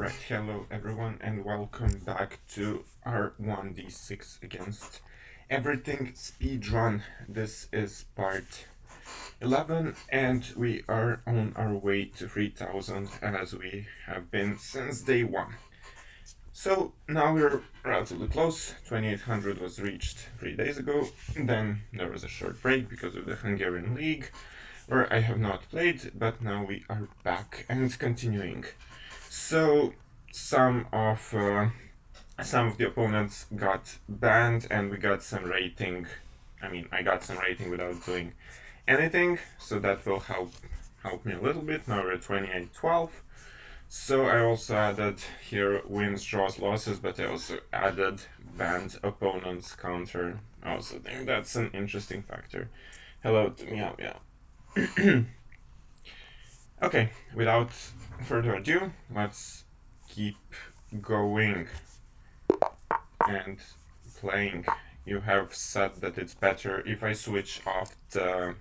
Alright, hello everyone and welcome back to our 1d6 against everything speedrun. This is part 11 and we are on our way to 3000 as we have been since day 1. So now we're relatively close. 2800 was reached 3 days ago, then there was a short break because of the Hungarian League where I have not played, but now we are back and continuing. So some of the opponents got banned and we got some rating. I got some rating without doing anything, so that will help me a little bit. Now we're at 28-12. So I also added here wins, draws, losses, but I also added banned opponents counter. I also think that's an interesting factor. Hello to Meow Meow. Okay, without further ado, let's keep going and playing. You have said that it's better if I switch off the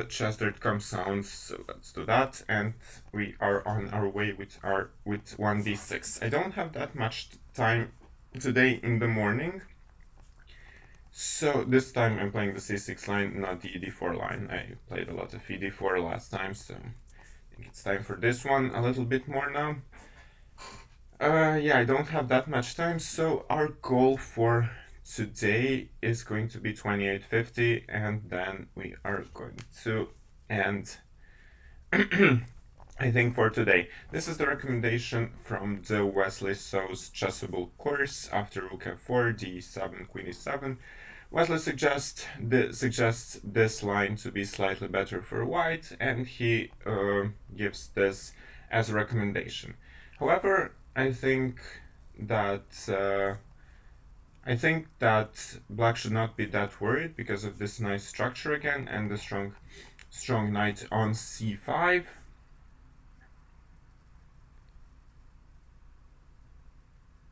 chest.com sounds, so let's do that, and we are on our way with 1d6. I don't have that much time today in the morning, so this time I'm playing the c6 line, not the e4 line. I played a lot of e4 last time, so I think it's time for this one a little bit more now. Yeah, I don't have that much time, so our goal for today is going to be 2850, and then we are going to end I think for today. This is the recommendation from the Wesley So's chessable course. After rook f4, d7, queen e7. Wesley suggests this line to be slightly better for white, and he gives this as a recommendation. However, I think that black should not be that worried because of this nice structure again and the strong knight on c5.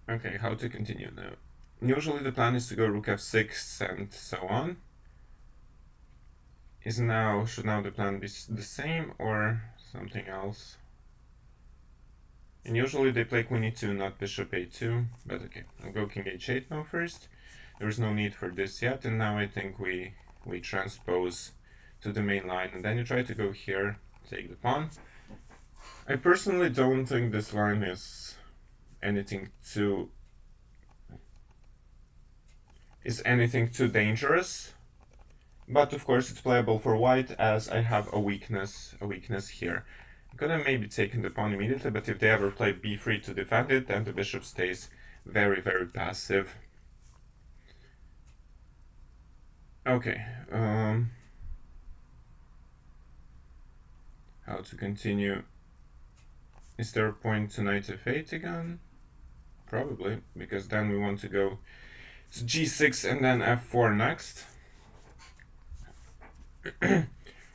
Okay, how to continue now? Usually the plan is to go rook f6 and so on. Should now the plan be the same or something else? And usually they play queen e2, not bishop a2, but okay, I'll go king h8 now first. There's no need for this yet, and now I think we transpose to the main line, and then you try to go here, take the pawn. I personally don't think this line is anything too dangerous, but of course it's playable for white as I have a weakness here. I could have maybe taken the pawn immediately, but if they ever play b3 to defend it, then the bishop stays very, very passive. Okay, how to continue? Is there a point to knight f8 again? Probably, because then we want to go to g6 and then f4 next.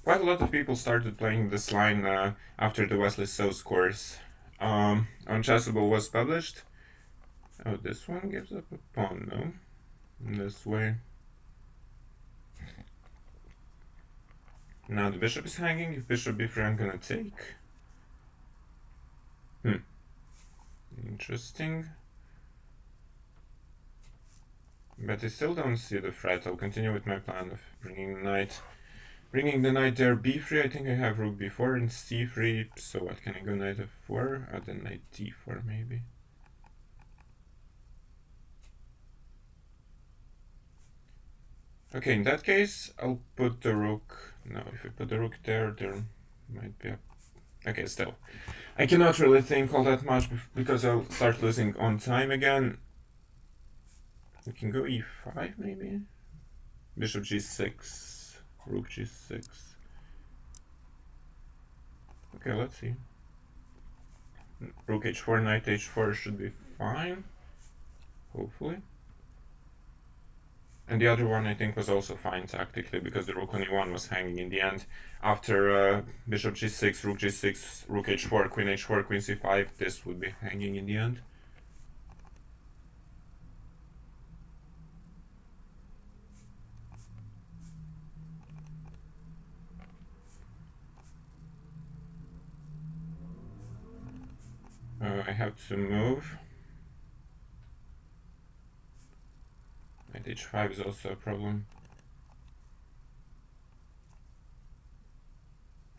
Quite a lot of people started playing this line after the Wesley So's course on Chessable was published. Oh, this one gives up a pawn, no? This way. Now the bishop is hanging. If bishop b3, I'm gonna take. Interesting. But I still don't see the threat. I'll continue with my plan of bringing the knight there. b3, I think I have rook b4 and c3, so what, can I go knight f4? Then knight d4 maybe. Okay, in that case, I'll put the rook. No, if I put the rook there might be a... Okay, still. I cannot really think all that much because I'll start losing on time again. We can go e5 maybe? Bishop g6, rook g6. Okay, let's see. Rook h4, knight h4 should be fine. Hopefully. And the other one I think was also fine tactically because the rook on e1 was hanging in the end. After bishop g6, rook g6, rook h4, queen c5, this would be hanging in the end. I have to move. Knight h5 is also a problem.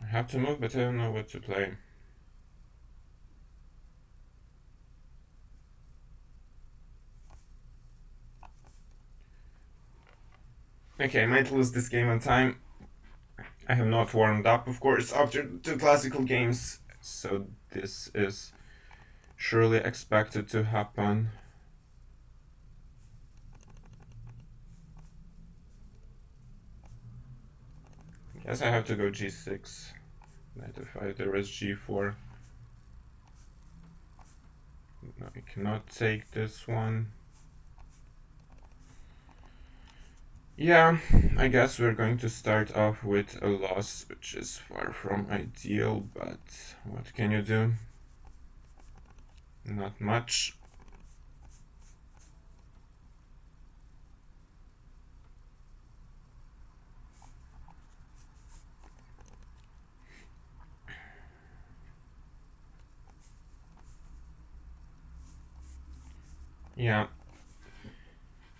I have to move, but I don't know what to play. Okay, I might lose this game on time. I have not warmed up, of course, after 2 classical games, so this is surely expected to happen. Guess I have to go g6. Knight f5, there is g4. No, I cannot take this one. Yeah, I guess we're going to start off with a loss, which is far from ideal, but what can you do? Not much. Yeah.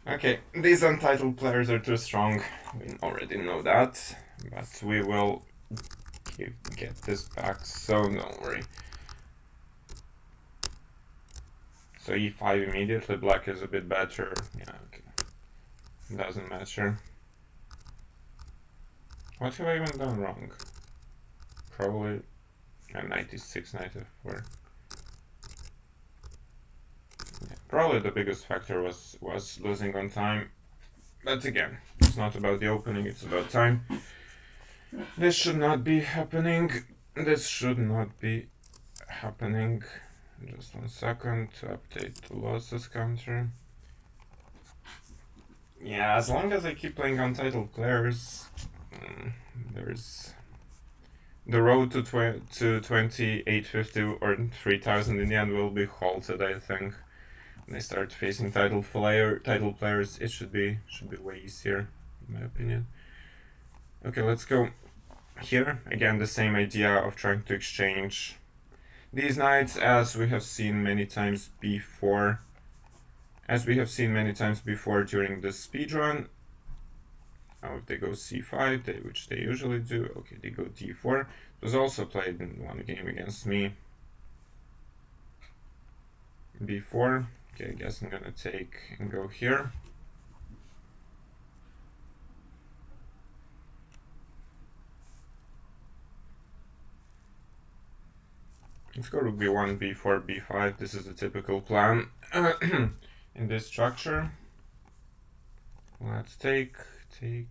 Okay, these untitled players are too strong. We already know that, but we will get this back, so don't worry. So e5 immediately, black is a bit better. Yeah, okay. Doesn't matter. What have I even done wrong? Probably a 96, knight f4. Yeah, probably the biggest factor was losing on time. But again, it's not about the opening, it's about time. This should not be happening. This should not be happening. Just 1 second to update the losses counter. Yeah, as long as I keep playing untitled players, there's the road to 2850 or 3000 in the end will be halted, I think. When they start facing title players, it should be way easier, in my opinion. Okay, let's go here. Again, the same idea of trying to exchange these knights as we have seen many times before. During the speedrun. Now if they go c5, which they usually do, okay, they go d4. It was also played in one game against me before. Okay, I guess I'm gonna take and go here. Let's go rook b1, b4, b5. This is the typical plan in this structure. Let's take. I'm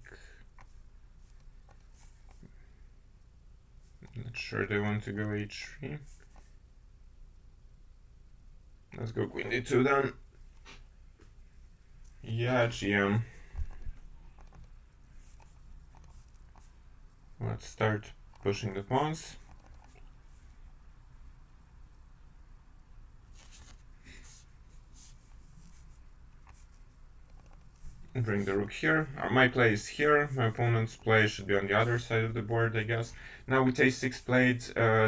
not sure they want to go h3. Let's go queen d2 then. Yeah, GM. Let's start pushing the pawns. Bring the rook here. My play is here. My opponent's play should be on the other side of the board, I guess. Now with a6 played,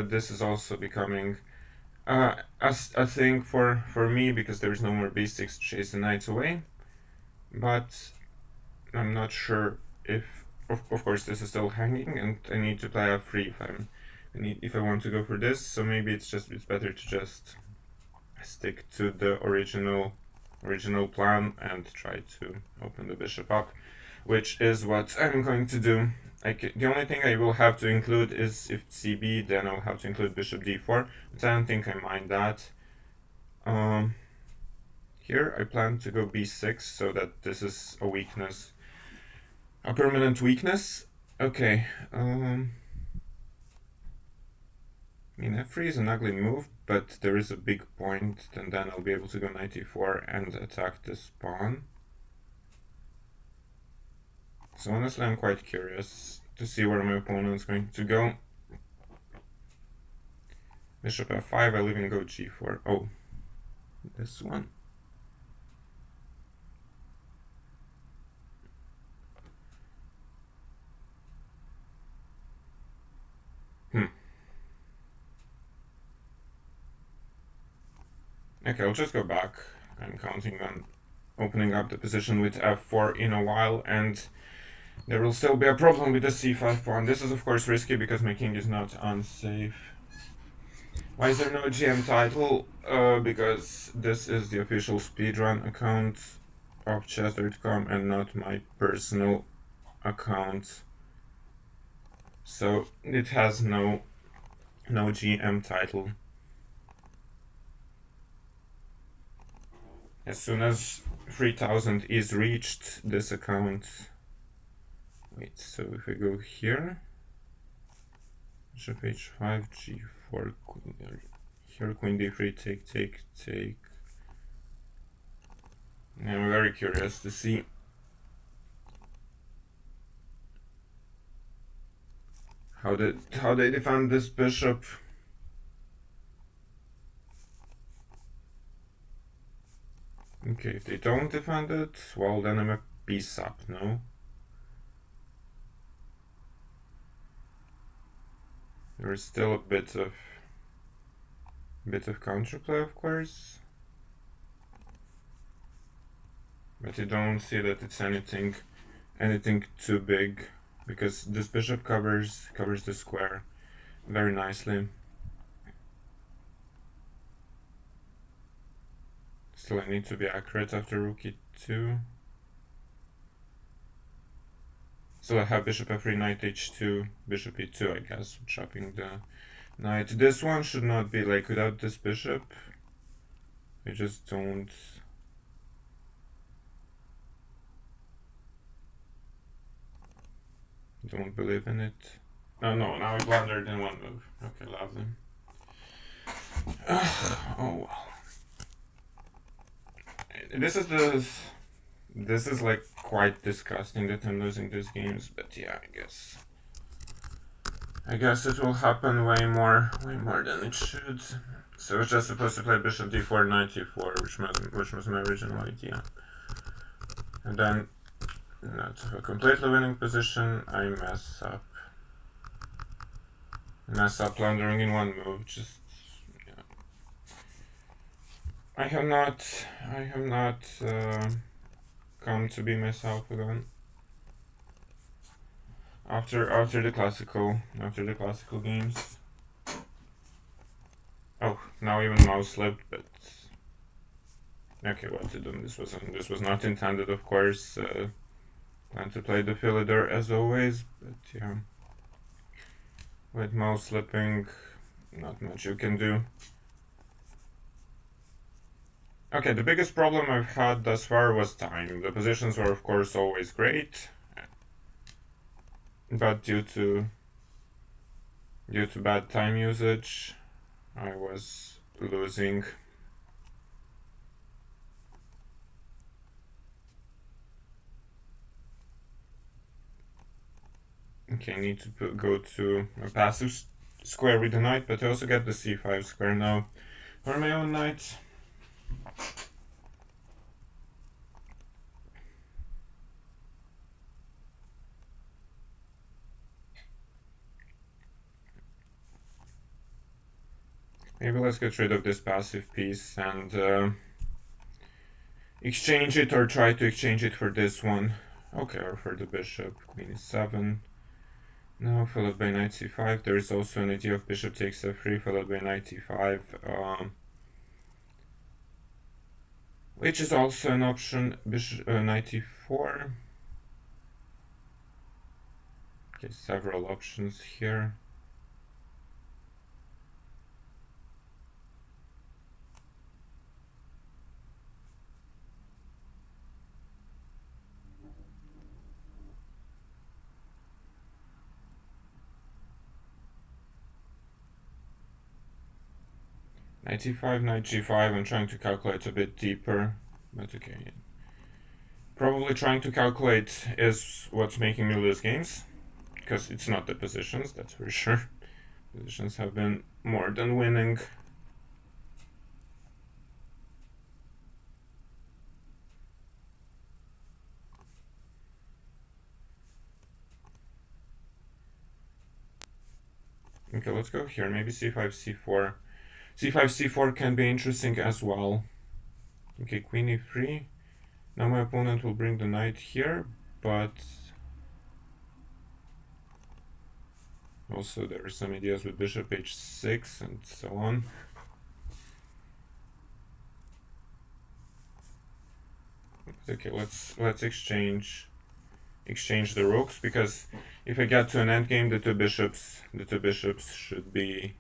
this is also becoming a thing for me, because there is no more b6 to chase the knights away. But I'm not sure if, of course, this is still hanging, and I need to play f3 if I want to go for this. So maybe it's better to just stick to the original plan and try to open the bishop up, which is what I'm going to do. The only thing I will have to include is if cb, then I'll have to include bishop d4, but I don't think I mind that. Here I plan to go b6, so that this is a weakness, a permanent weakness. Okay, I mean, f3 is an ugly move, but there is a big point, and then I'll be able to go knight e4 and attack this pawn. So honestly, I'm quite curious to see where my opponent's going to go. Bishop f5, I'll even go g4. Oh, this one. Okay, I'll just go back. I'm counting on opening up the position with f4 in a while, and there will still be a problem with the c5 pawn. This is of course risky because my king is not unsafe. Why is there no GM title? Because this is the official speedrun account of chess.com and not my personal account. So it has no GM title. As soon as 3000 is reached, this account... Wait, so if we go here, bishop h5, g4, queen, here queen d3, take. I'm very curious to see how they defend this bishop. Okay, if they don't defend it, well then I'm a piece up, no? There is still a bit of counterplay, of course, but you don't see that it's anything too big, because this bishop covers the square very nicely. Still, I need to be accurate after rook e2. Still, I have bishop f3, knight h2, bishop e2, I guess, chopping the knight. This one should not be like without this bishop. I just don't believe in it. No, now I blundered in one move. Okay, lovely. Oh well. This is like quite disgusting that I'm losing these games, but yeah, I guess it will happen way more than it should. So I was just supposed to play bishop d4, knight e4, which was my original idea. And then, not a completely winning position, I mess up blundering in one move. Just, yeah. I have not come to be myself again. After the classical games. Oh, now even mouse slipped, but okay, what to do? This was not intended, of course. Plan to play the Philidor as always, but yeah, with mouse slipping, not much you can do. Okay, the biggest problem I've had thus far was time. The positions were, of course, always great, but due to bad time usage, I was losing. Okay, I need to go to a passive square with the knight, but I also get the c5 square now for my own knight. Maybe let's get rid of this passive piece and exchange it, or try to exchange it for this one. Okay, or for the bishop. Queen e7. Now followed by knight c5. There is also an idea of bishop takes f3 followed by knight e5, which is also an option. Bishop knight e4. Okay, several options here. Knight e5, knight g5, I'm trying to calculate a bit deeper, but okay. Probably trying to calculate is what's making me lose games, because it's not the positions, that's for sure. Positions have been more than winning. Okay, let's go here, maybe c5, c4. c5, c4 can be interesting as well. Okay, queen e3. Now my opponent will bring the knight here, but also there are some ideas with bishop h6 and so on. Okay, let's exchange the rooks, because if I get to an endgame, the two bishops should be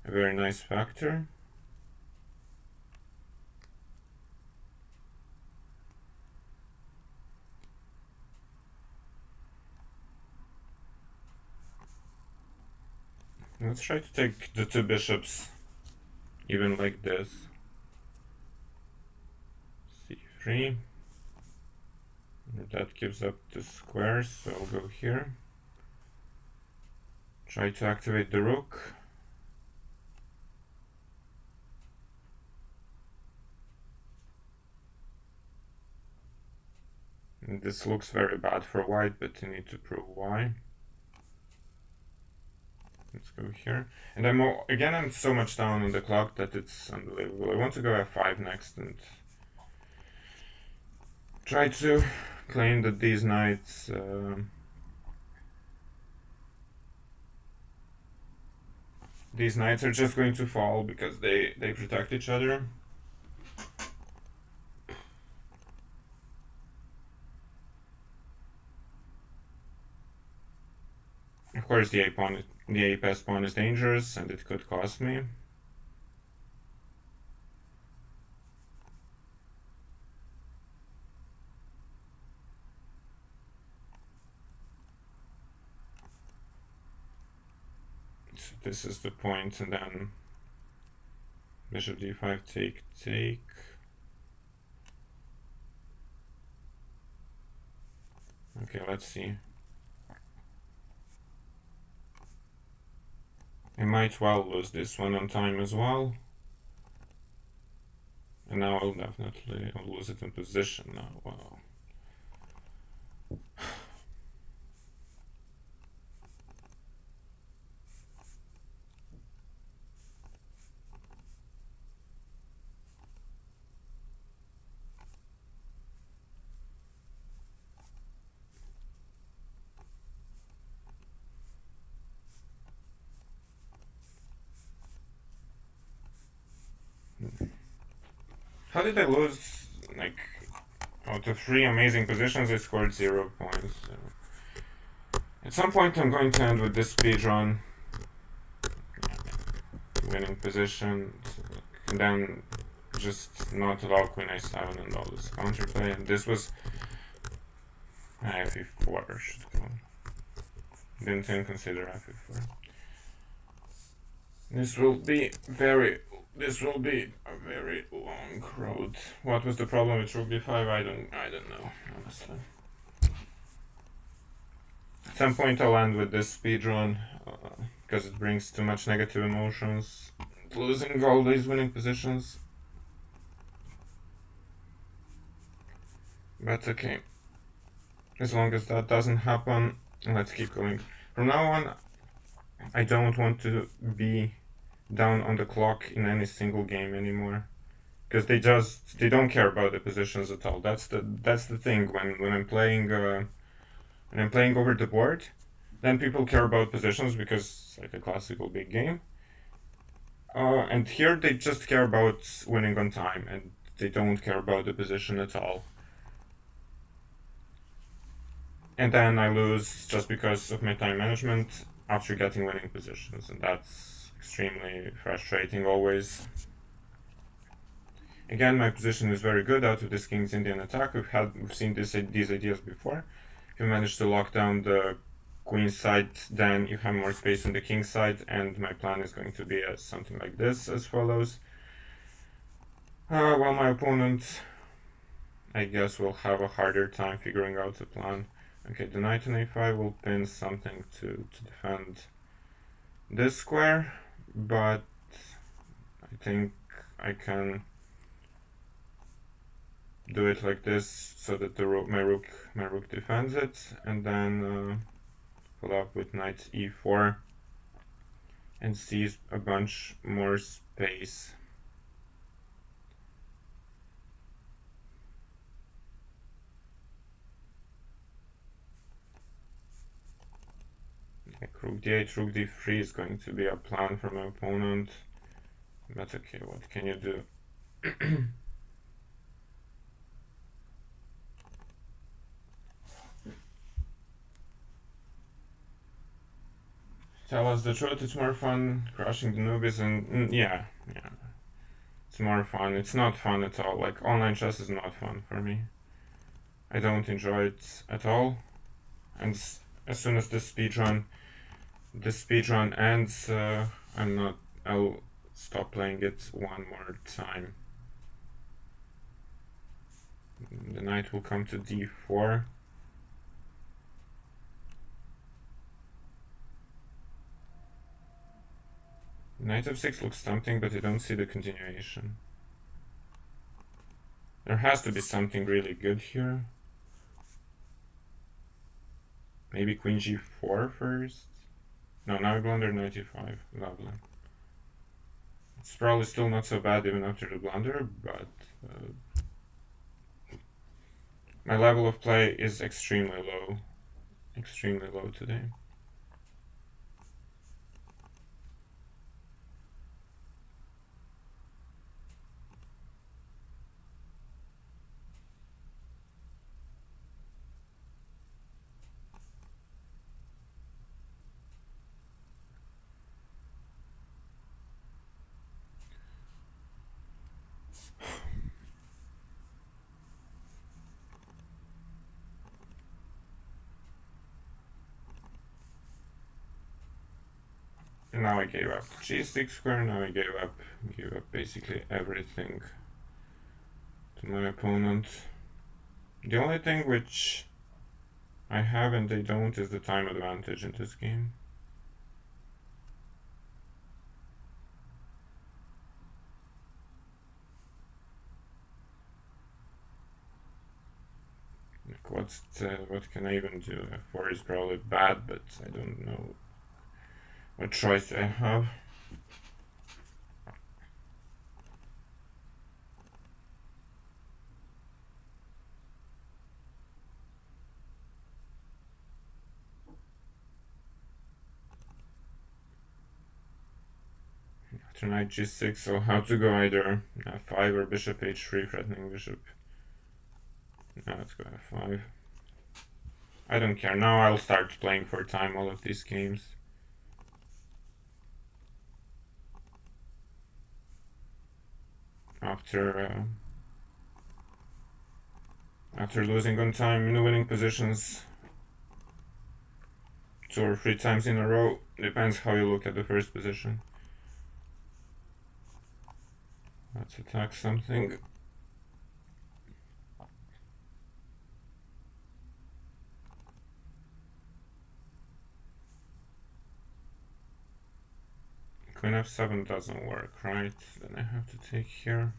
a very nice factor. Let's try to take the two bishops even like this. c3. That gives up the squares, so I'll go here. Try to activate the rook. And this looks very bad for white, but you need to prove why. Let's go here. And I'm so much down on the clock that it's unbelievable. I want to go f5 next and try to claim that these knights are just going to fall because they protect each other. Of course, the a pass pawn is dangerous, and it could cost me. So this is the point, and then bishop d5, take. Okay, let's see. I might well lose this one on time as well. And now I'll lose it in position now. Wow. How did I lose? Like, out of 3 amazing positions, I scored 0 points. So. At some point, I'm going to end with this speedrun. Winning position, and then just not allow queen a7 and all this counterplay. And this was f4 should go. Didn't even consider f4. This will be a very long road. What was the problem with rook d5? I don't know, honestly. At some point I'll end with this speedrun, because it brings too much negative emotions. Losing all these winning positions. But okay. As long as that doesn't happen, let's keep going. From now on, I don't want to be down on the clock in any single game anymore, because they don't care about the positions at all. That's the thing when I'm playing over the board, then people care about positions because it's like a classical big game. And here they just care about winning on time, and they don't care about the position at all. And then I lose just because of my time management after getting winning positions, and that's extremely frustrating always. Again, my position is very good out of this King's Indian attack. We've seen these ideas before. If you manage to lock down the queen side, then you have more space on the king side, and my plan is going to be something like this, as follows. While my opponent, I guess, will have a harder time figuring out the plan. Okay, the knight on a5 will pin something to defend this square, but I think I can do it like this so that my rook defends it, and then follow up with knight e4. and sees a bunch more space. Rook d8, rook d3 is going to be a plan for my opponent. But okay, what can you do? Tell us the truth, it's more fun crushing the newbies and yeah. It's more fun. It's not fun at all. Like, online chess is not fun for me. I don't enjoy it at all. And as soon as the speedrun ends, I'll stop playing it one more time. The knight will come to d4. Knight f6 looks tempting, but I don't see the continuation. There has to be something really good here. Maybe queen g4 first? No, now I blunder knight e5. Lovely. It's probably still not so bad even after the blunder, but my level of play is extremely low. Extremely low today. And now I gave up g6 square, now I gave up basically everything to my opponent. The only thing which I have and they don't is the time advantage in this game. Like what can I even do? F4 is probably bad, but I don't know what choice I have. After knight g6, so how to go either f5 or bishop h3, threatening bishop. Now let's go f5. I don't care. Now I'll start playing for time all of these games. After losing on time in the winning positions 2 or 3 times in a row, depends how you look at the first position. Let's attack something. Queen f7 doesn't work, right? Then I have to take here.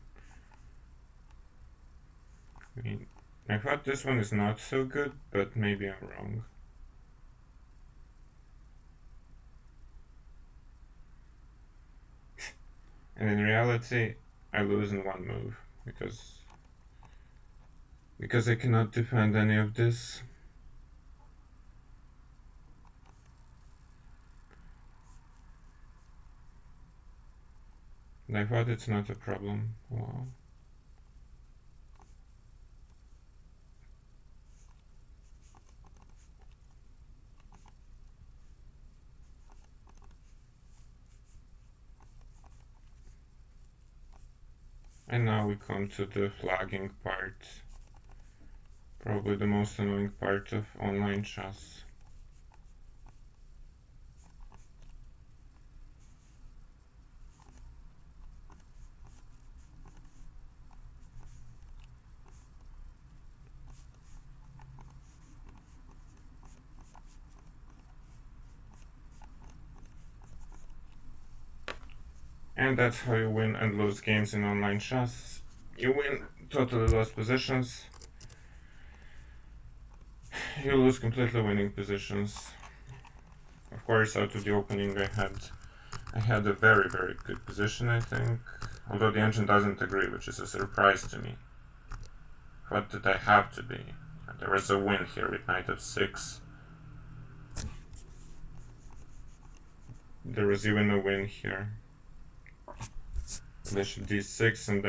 Queen. I thought this one is not so good, but maybe I'm wrong. And in reality, I lose in one move because I cannot defend any of this. And I thought it's not a problem. Wow. And now we come to the flagging part. Probably the most annoying part of online chess. And that's how you win and lose games in online chess. You win totally lost positions. You lose completely winning positions. Of course, out of the opening I had I had a very, very good position, I think. Although the engine doesn't agree, which is a surprise to me. What did I have to be? There was a win here with knight f6. There was even a win here. Bishop d6 and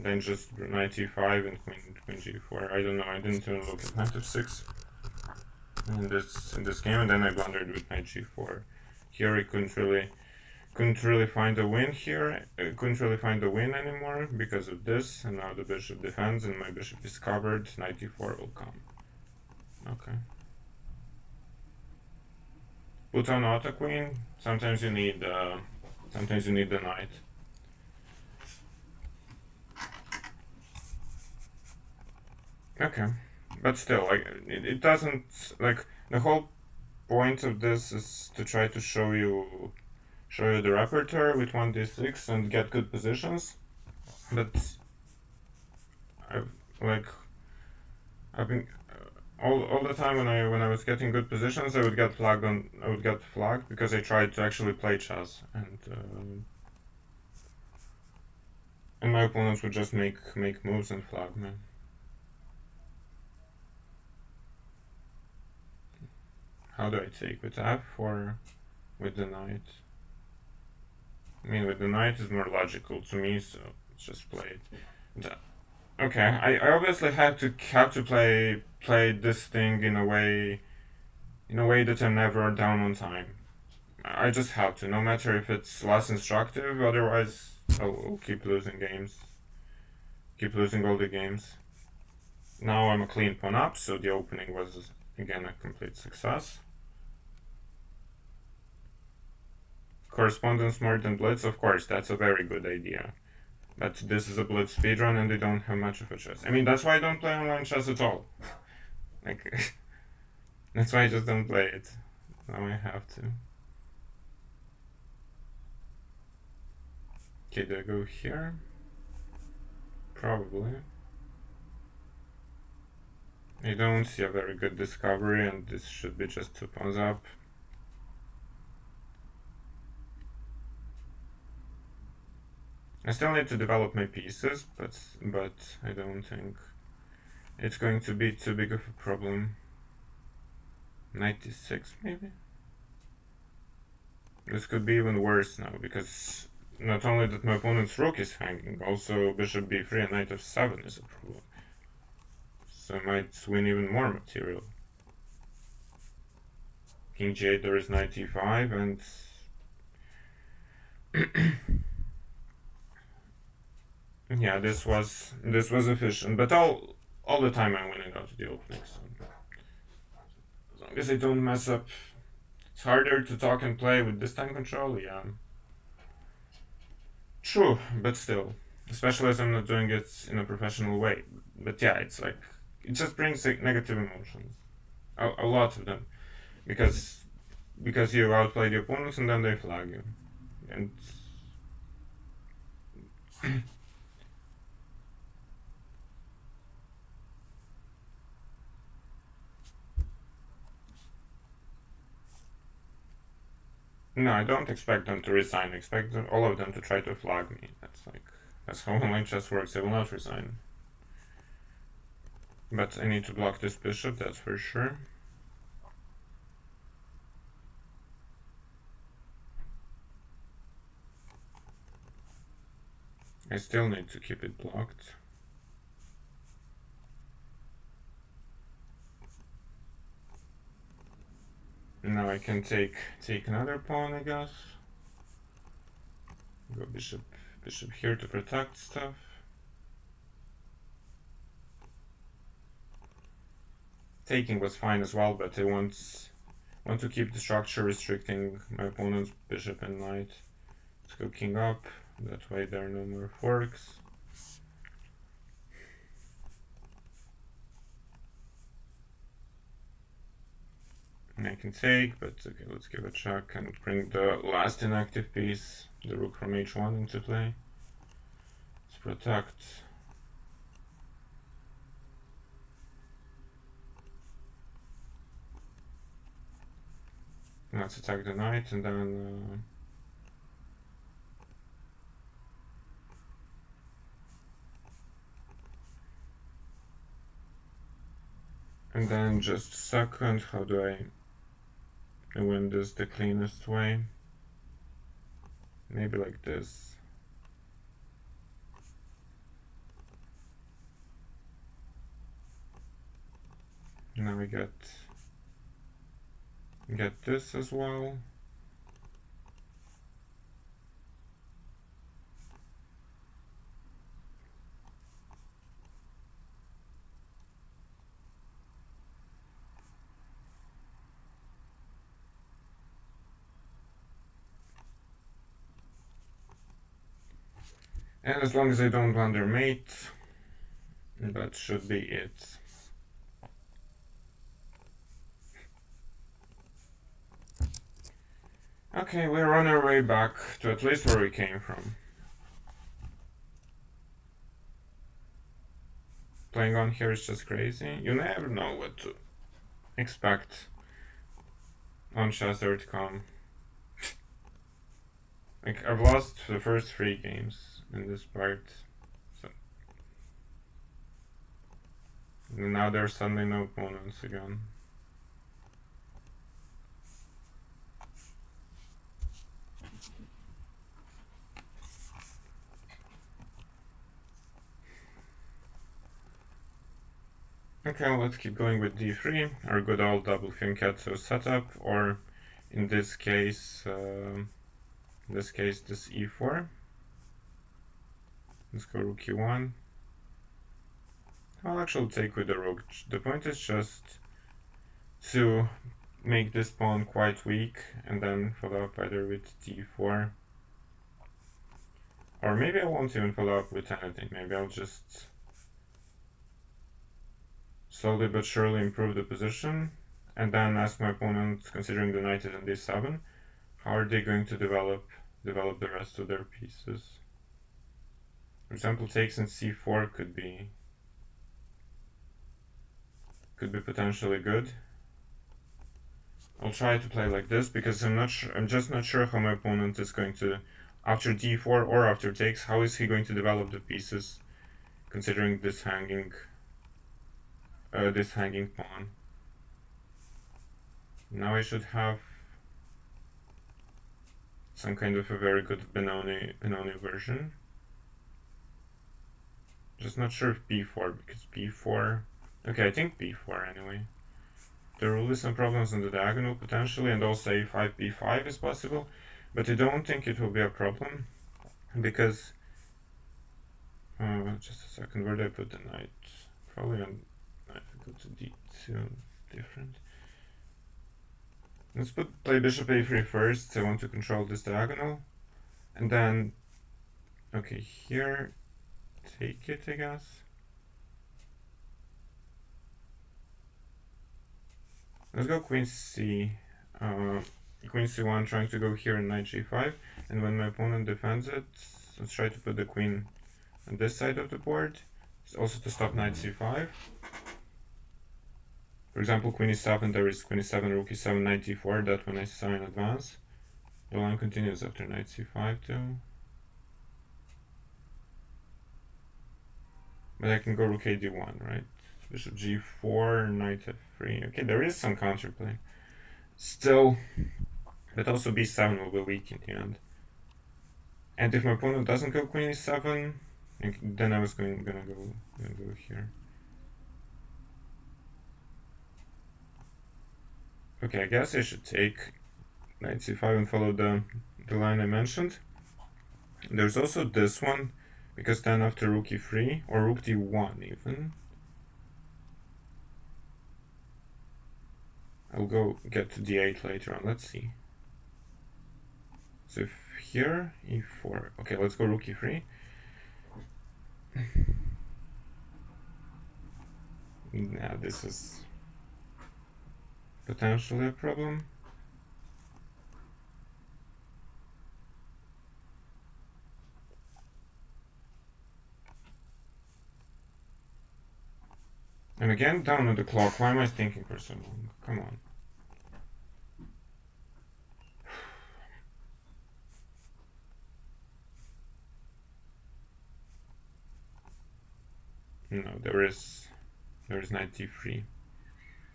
then just knight e5 and queen g4. I don't know. I didn't even look at knight f6 in this game, and then I blundered with knight g4. Here I couldn't really find a win here. I couldn't really find a win anymore because of this, and now the bishop defends and my bishop is covered. Knight e4 will come. Okay. Put on auto queen. Sometimes you need the knight. Okay, but still, like it doesn't, like, the whole point of this is to try to show you the repertoire with 1d6 and get good positions. But I've been all the time when I was getting good positions, I would get flagged because I tried to actually play chess, and my opponents would just make moves and flag me. How do I take, with f or with the knight? I mean, with the knight is more logical to me, so let's just play it. Okay, I obviously have to play this thing in a way that I'm never down on time. I just have to, no matter if it's less instructive. Otherwise, I'll keep losing games, keep losing all the games. Now I'm a clean pawn up, so the opening was again a complete success. Correspondence more than blitz, of course, that's a very good idea. But this is a blitz speedrun and they don't have much of a chess. I mean, that's why I don't play online chess at all. Like, that's why I just don't play it. Now I have to. Okay, do I go here? Probably. I don't see a very good discovery, and this should be just 2 pawns up. I still need to develop my pieces, but I don't think it's going to be too big of a problem. 96 maybe? This could be even worse now, because not only that my opponent's rook is hanging, also bishop b3 and knight f7 is a problem. So I might win even more material. King g8, there is knight e5, and yeah, this was efficient, but all the time I'm winning out of the opening, so as long as I don't mess up. It's harder to talk and play with this time control, yeah. True, but still. Especially as I'm not doing it in a professional way. But yeah, it's like, it just brings like negative emotions. A lot of them. Because you outplay the opponents and then they flag you. And no, I don't expect them to resign. I expect all of them to try to flag me. That's how online chess works. They will not resign. But I need to block this bishop, that's for sure. I still need to keep it blocked. Now I can take another pawn, I guess. Go bishop here to protect stuff. Taking was fine as well, but I want to keep the structure restricting my opponent's bishop and knight. Let's go king up. That way there are no more forks. And I can take, but okay, let's give a check and bring the last inactive piece, the rook from h1, into play. Let's protect. Let's attack the knight and then just a second, how do I win this the cleanest way? Maybe like this. Now we get this as well. And as long as I don't blunder mate, that should be it. Okay, we're on our way back to at least where we came from. Playing on here is just crazy. You never know what to expect on chess.com. Like, I've lost the first 3 games in this part, so now there's suddenly no opponents again. Okay, let's keep going with d3, our good old double fianchetto setup, or in this case, this e4. Let's go rook e1. I'll actually take with the rook. The point is just to make this pawn quite weak and then follow up either with d4. Or maybe I won't even follow up with anything. Maybe I'll just slowly but surely improve the position and then ask my opponent, considering the knight is in d7, how are they going to develop the rest of their pieces. For example, takes in c4 could be potentially good. I'll try to play like this because I'm just not sure how my opponent is going to, after d4 or after takes, how is he going to develop the pieces, considering this hanging pawn. Now I should have some kind of a very good Benoni version. Just not sure if b4, because b4... Okay, I think b4 anyway. There will be some problems on the diagonal potentially, and also a5, b5 is possible, but I don't think it will be a problem, because... just a second, where did I put the knight? Probably on... I go to d2, different. Let's play bishop a3 first. I want to control this diagonal. And then, okay, here, take it, I guess. Let's go queen c, queen c1, trying to go here in knight g5. And when my opponent defends it, let's try to put the queen on this side of the board. It's also to stop knight c5. For example, queen e7, there is queen e7, rook e7, knight d4, that when I saw in advance. The line continues after knight c5 too. But I can go rook a d1, right? Bishop g4, knight f3. Okay, there is some counterplay. Still, but also b7 will be weak in the end. And if my opponent doesn't go queen e7, then I was gonna go here. Okay, I guess I should take knight c5 and follow the line I mentioned. There's also this one, because then after rook e3, or rook d1 even, I'll go get to d8 later on. Let's see. So if here, e4. Okay, let's go rook e3. Now this is potentially a problem. And again, down on the clock. Why am I thinking for so long? Come on. No, there is knight d3.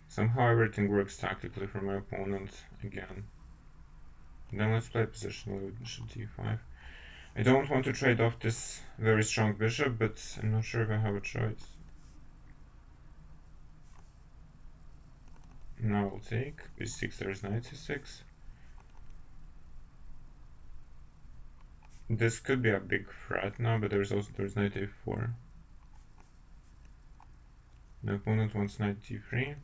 Somehow everything works tactically for my opponent again. Then let's play positional with bishop d5. I don't want to trade off this very strong bishop, but I'm not sure if I have a choice. Now I'll take b6, there's knight c6. This could be a big threat now, but there's knight a4. The opponent wants knight d3.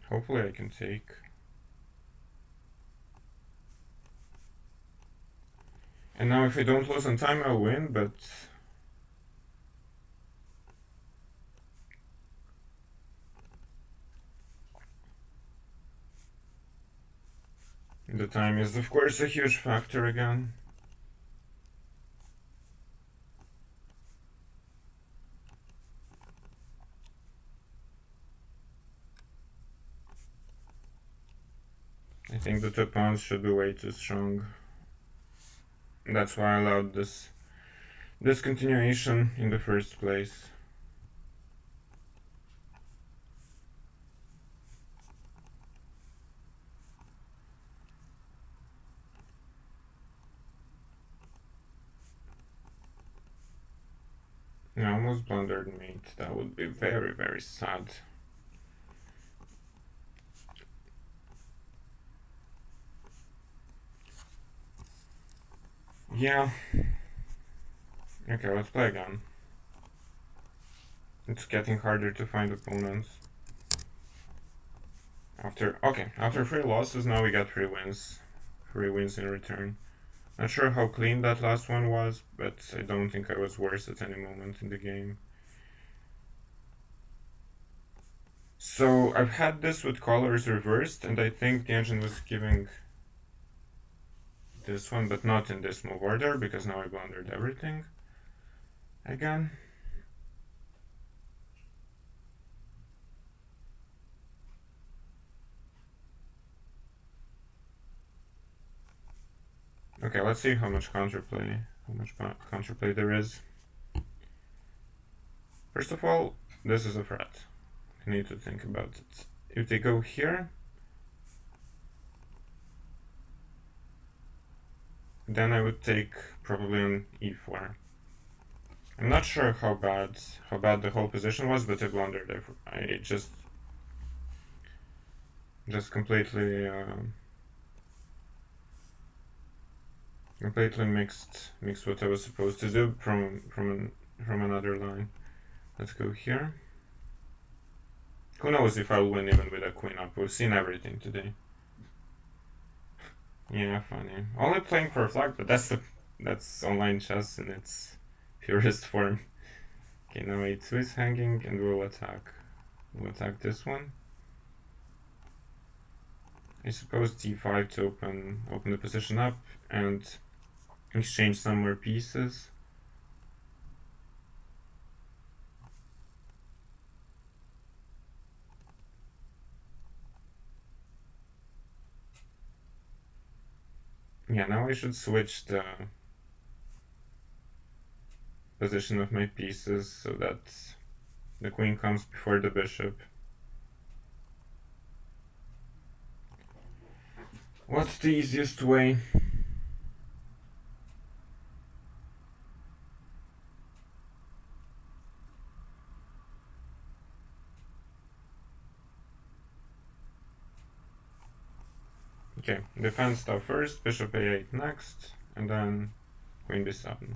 Hopefully I can take. And now if I don't lose on time, I'll win, but the time is of course a huge factor again. I think the two pawns should be way too strong. That's why I allowed this continuation in the first place. I almost blundered mate. That would be very, very sad. Yeah. Okay, let's play again. It's getting harder to find opponents. After 3 losses, now we got 3 wins. 3 wins in return. Not sure how clean that last one was, but I don't think I was worse at any moment in the game. So I've had this with colors reversed, and I think the engine was giving this one, but not in this move order, because now I blundered everything again. Okay, let's see how much counterplay there is. First of all, this is a threat. I need to think about it. If they go here, then I would take probably on e4. I'm not sure how bad the whole position was, but I blundered. I just completely mixed what I was supposed to do from another line. Let's go here. Who knows if I'll win even with a queen up? We've seen everything today. Yeah, funny. Only playing for a flag, but that's online chess in its purest form. Okay, now a2 is hanging, and we'll attack. We'll attack this one. I suppose d5 to open the position up and exchange some more pieces. Yeah, now I should switch the position of my pieces so that the queen comes before the bishop. What's the easiest way? Okay, defense stuff first, bishop a8 next, and then queen b7.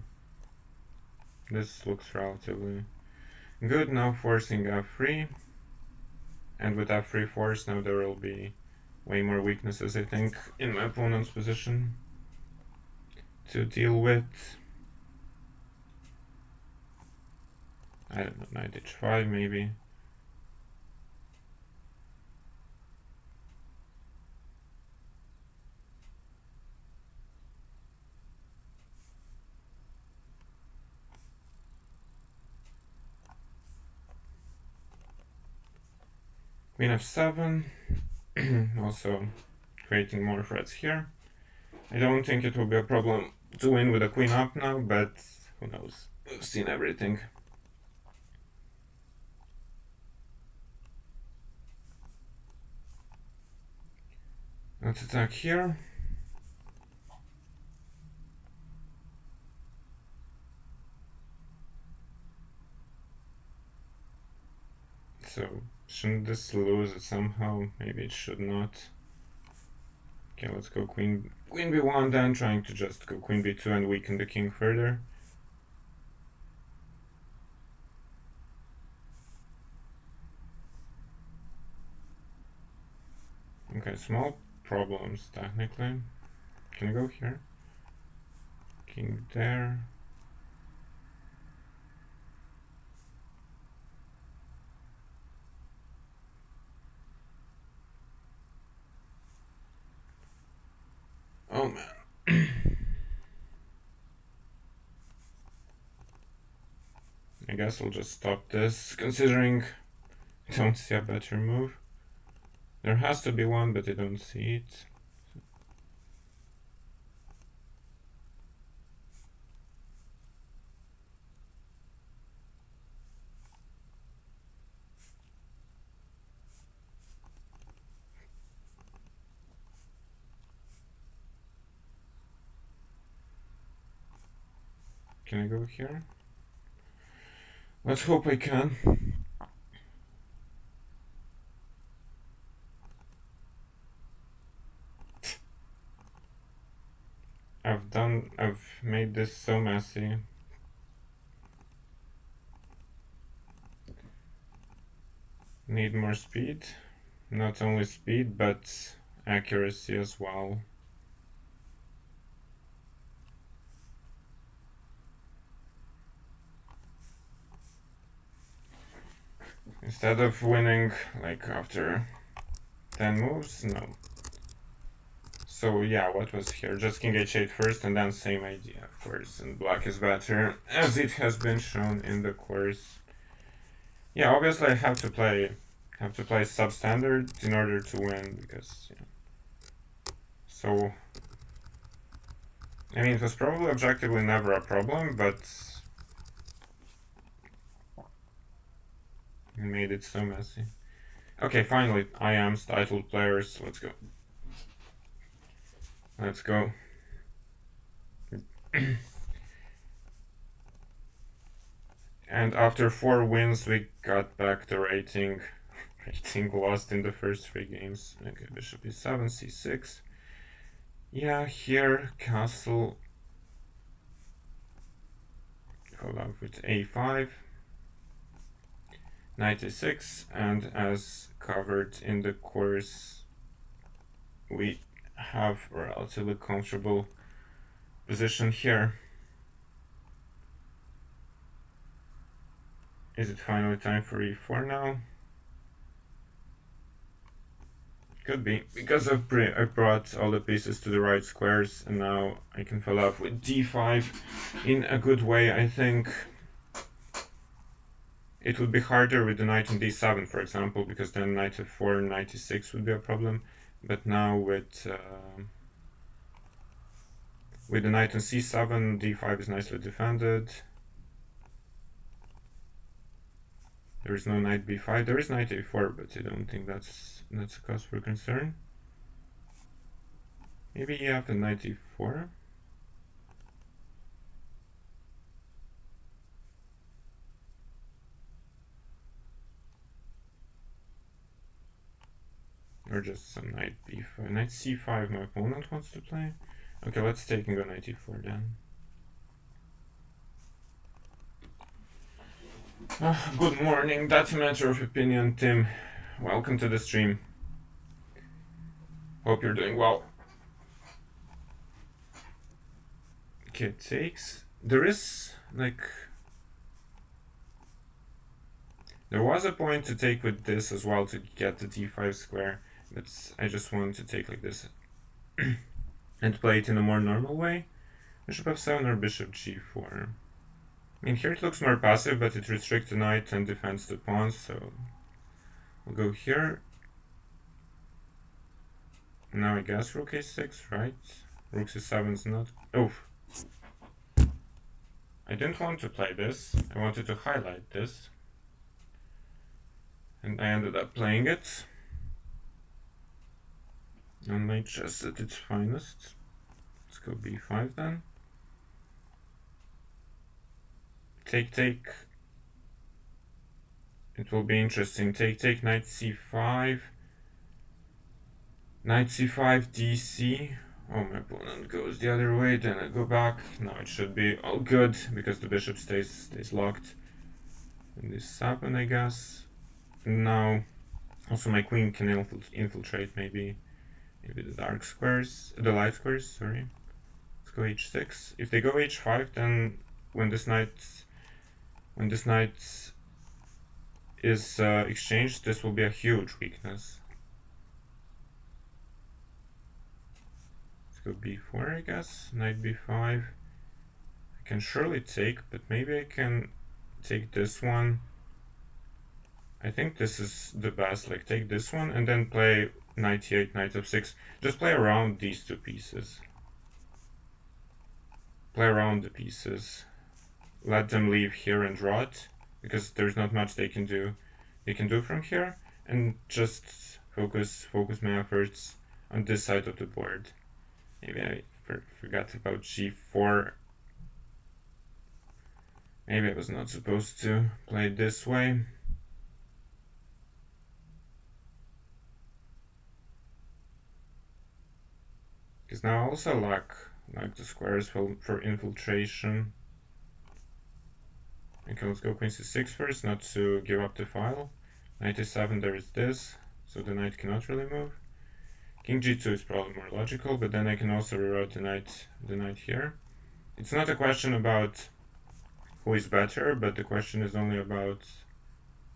This looks relatively good. Now forcing f3, and with f3 force, now there will be way more weaknesses, I think, in my opponent's position to deal with. I don't know, knight h5 maybe. Queen f7. Also creating more threats here. I don't think it will be a problem to win with a queen up now, but who knows? We've seen everything. Let's attack here. So, shouldn't this lose it somehow? Maybe it should not. Okay, let's go queen b1 then, trying to just go queen b2 and weaken the king further. Okay, small problems technically. Can I go here? King there. Oh man. I guess I'll just stop this, considering I don't see a better move. There has to be one, but I don't see it. Can I go here? Let's hope I can. I've made this so messy. Need more speed. Not only speed, but accuracy as well. Instead of winning like after 10 moves, no. So yeah, what was here? Just king h8 first, and then same idea, of course. And black is better, as it has been shown in the course. Yeah, obviously I have to play substandard in order to win, because yeah. So I mean, it was probably objectively never a problem, but it made it so messy. Okay, finally, I am titled players. Let's go. Let's go. And after 4 wins, we got back the rating. Rating lost in the first 3 games. Okay, bishop e7, c6. Yeah, here, castle. Follow up with a5. Knight e6, and as covered in the course, we have a relatively comfortable position here. Is it finally time for e4 now? Could be, because I've brought all the pieces to the right squares, and now I can follow up with d5 in a good way, I think. It would be harder with the knight on d7, for example, because then knight f4 and knight e6 would be a problem. But now with the knight on c7, d5 is nicely defended. There is no knight b5. There is knight a4, but I don't think that's a cause for concern. Maybe you have the knight e4. Or just some knight b5. Knight c5 my opponent wants to play. Okay, let's take and go knight e4 then. Good morning, that's a matter of opinion, Tim. Welcome to the stream. Hope you're doing well. Okay, takes. There is, like... There was a point to take with this as well to get the d5 square, but I just want to take like this and play it in a more normal way. Bishop f7 or bishop g4. I mean, here it looks more passive, but it restricts the knight and defends the pawns, so we'll go here. Now I guess rook a6, right? Rook c7 is not... Oh! I didn't want to play this. I wanted to highlight this. And I ended up playing it. On my chess at its finest. Let's go b5 then. Take, take. It will be interesting. Take, take, knight c5. Knight c5, dc. Oh, my opponent goes the other way, then I go back. Now it should be all good, because the bishop stays locked. And this happened, I guess. Now, also my queen can infiltrate maybe the dark squares, the light squares, sorry. Let's go h6. If they go h5, then when this knight is exchanged, this will be a huge weakness. Let's go b4, I guess. Knight b5. I can surely take, but maybe I can take this one. I think this is the best, like take this one and then play knight e8, knight f6. Just play around these two pieces. Play around the pieces. Let them leave here and rot, because there's not much they can do from here, and just focus my efforts on this side of the board. Maybe I forgot about g4. Maybe I was not supposed to play it this way. Because now I also lack the squares for infiltration. Okay, let's go queen c6 first, not to give up the file. Knight e7, there is this, so the knight cannot really move. King g2 is probably more logical, but then I can also reroute the knight here. It's not a question about who is better, but the question is only about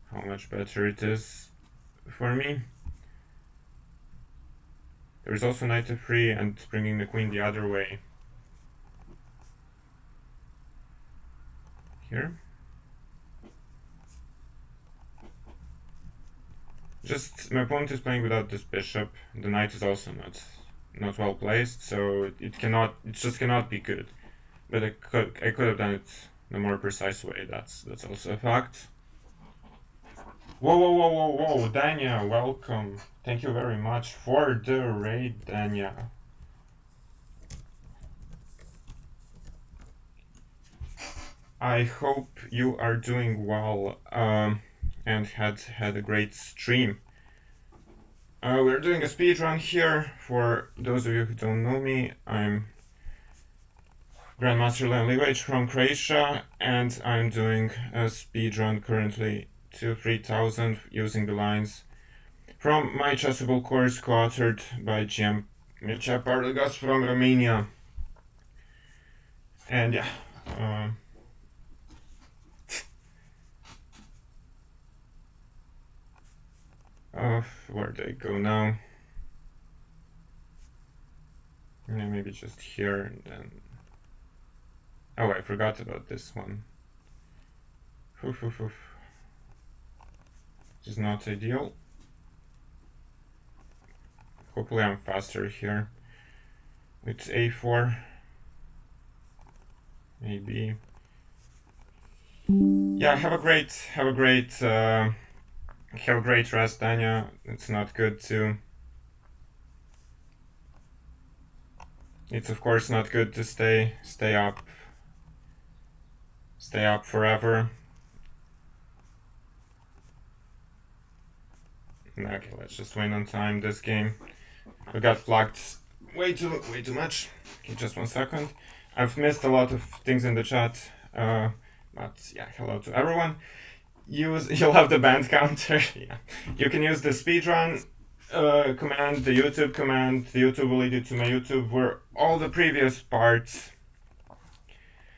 how much better it is for me. There's also knight f3 and bringing the queen the other way. Here. Just, my opponent is playing without this bishop. The knight is also not well placed, so it just cannot be good. But I could have done it in a more precise way. That's also a fact. Whoa, Dania, welcome. Thank you very much for the raid, Dania. I hope you are doing well and had a great stream. We're doing a speedrun here. For those of you who don't know me, I'm Grandmaster Leon Livage from Croatia, and I'm doing a speedrun currently to 3000 using the lines from my Chessable course co-authored by GM Mircea Parlegas from Romania. And yeah, where do I go now? Yeah, maybe just here and then. Oh, I forgot about this one. Which is not ideal. Hopefully I'm faster here with a4. Maybe. Yeah, have a great rest, Dania. It's not good to. It's of course not good to stay up forever. Okay, let's just win on time this game. We got flagged way too much. Okay, just 1 second. I've missed a lot of things in the chat, but yeah, hello to everyone. You'll have the band counter. Yeah, you can use the speedrun command, the YouTube command. The YouTube will lead you to my YouTube, where all the previous parts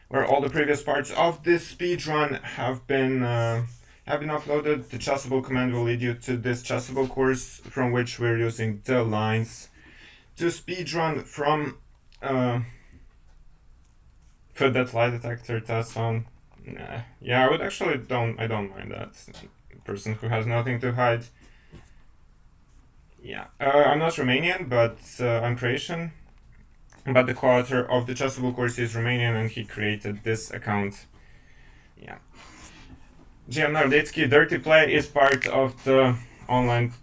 of this speedrun have been uploaded. The Chessable command will lead you to this Chessable course, from which we're using the lines to speedrun from put that lie detector test on. Nah. Yeah, I don't mind that. A person who has nothing to hide Yeah, I'm not Romanian, but I'm Croatian. But the co-author of the Chessable course is Romanian, and he created this account. Yeah. GM Nardetsky Dirty Play is part of the online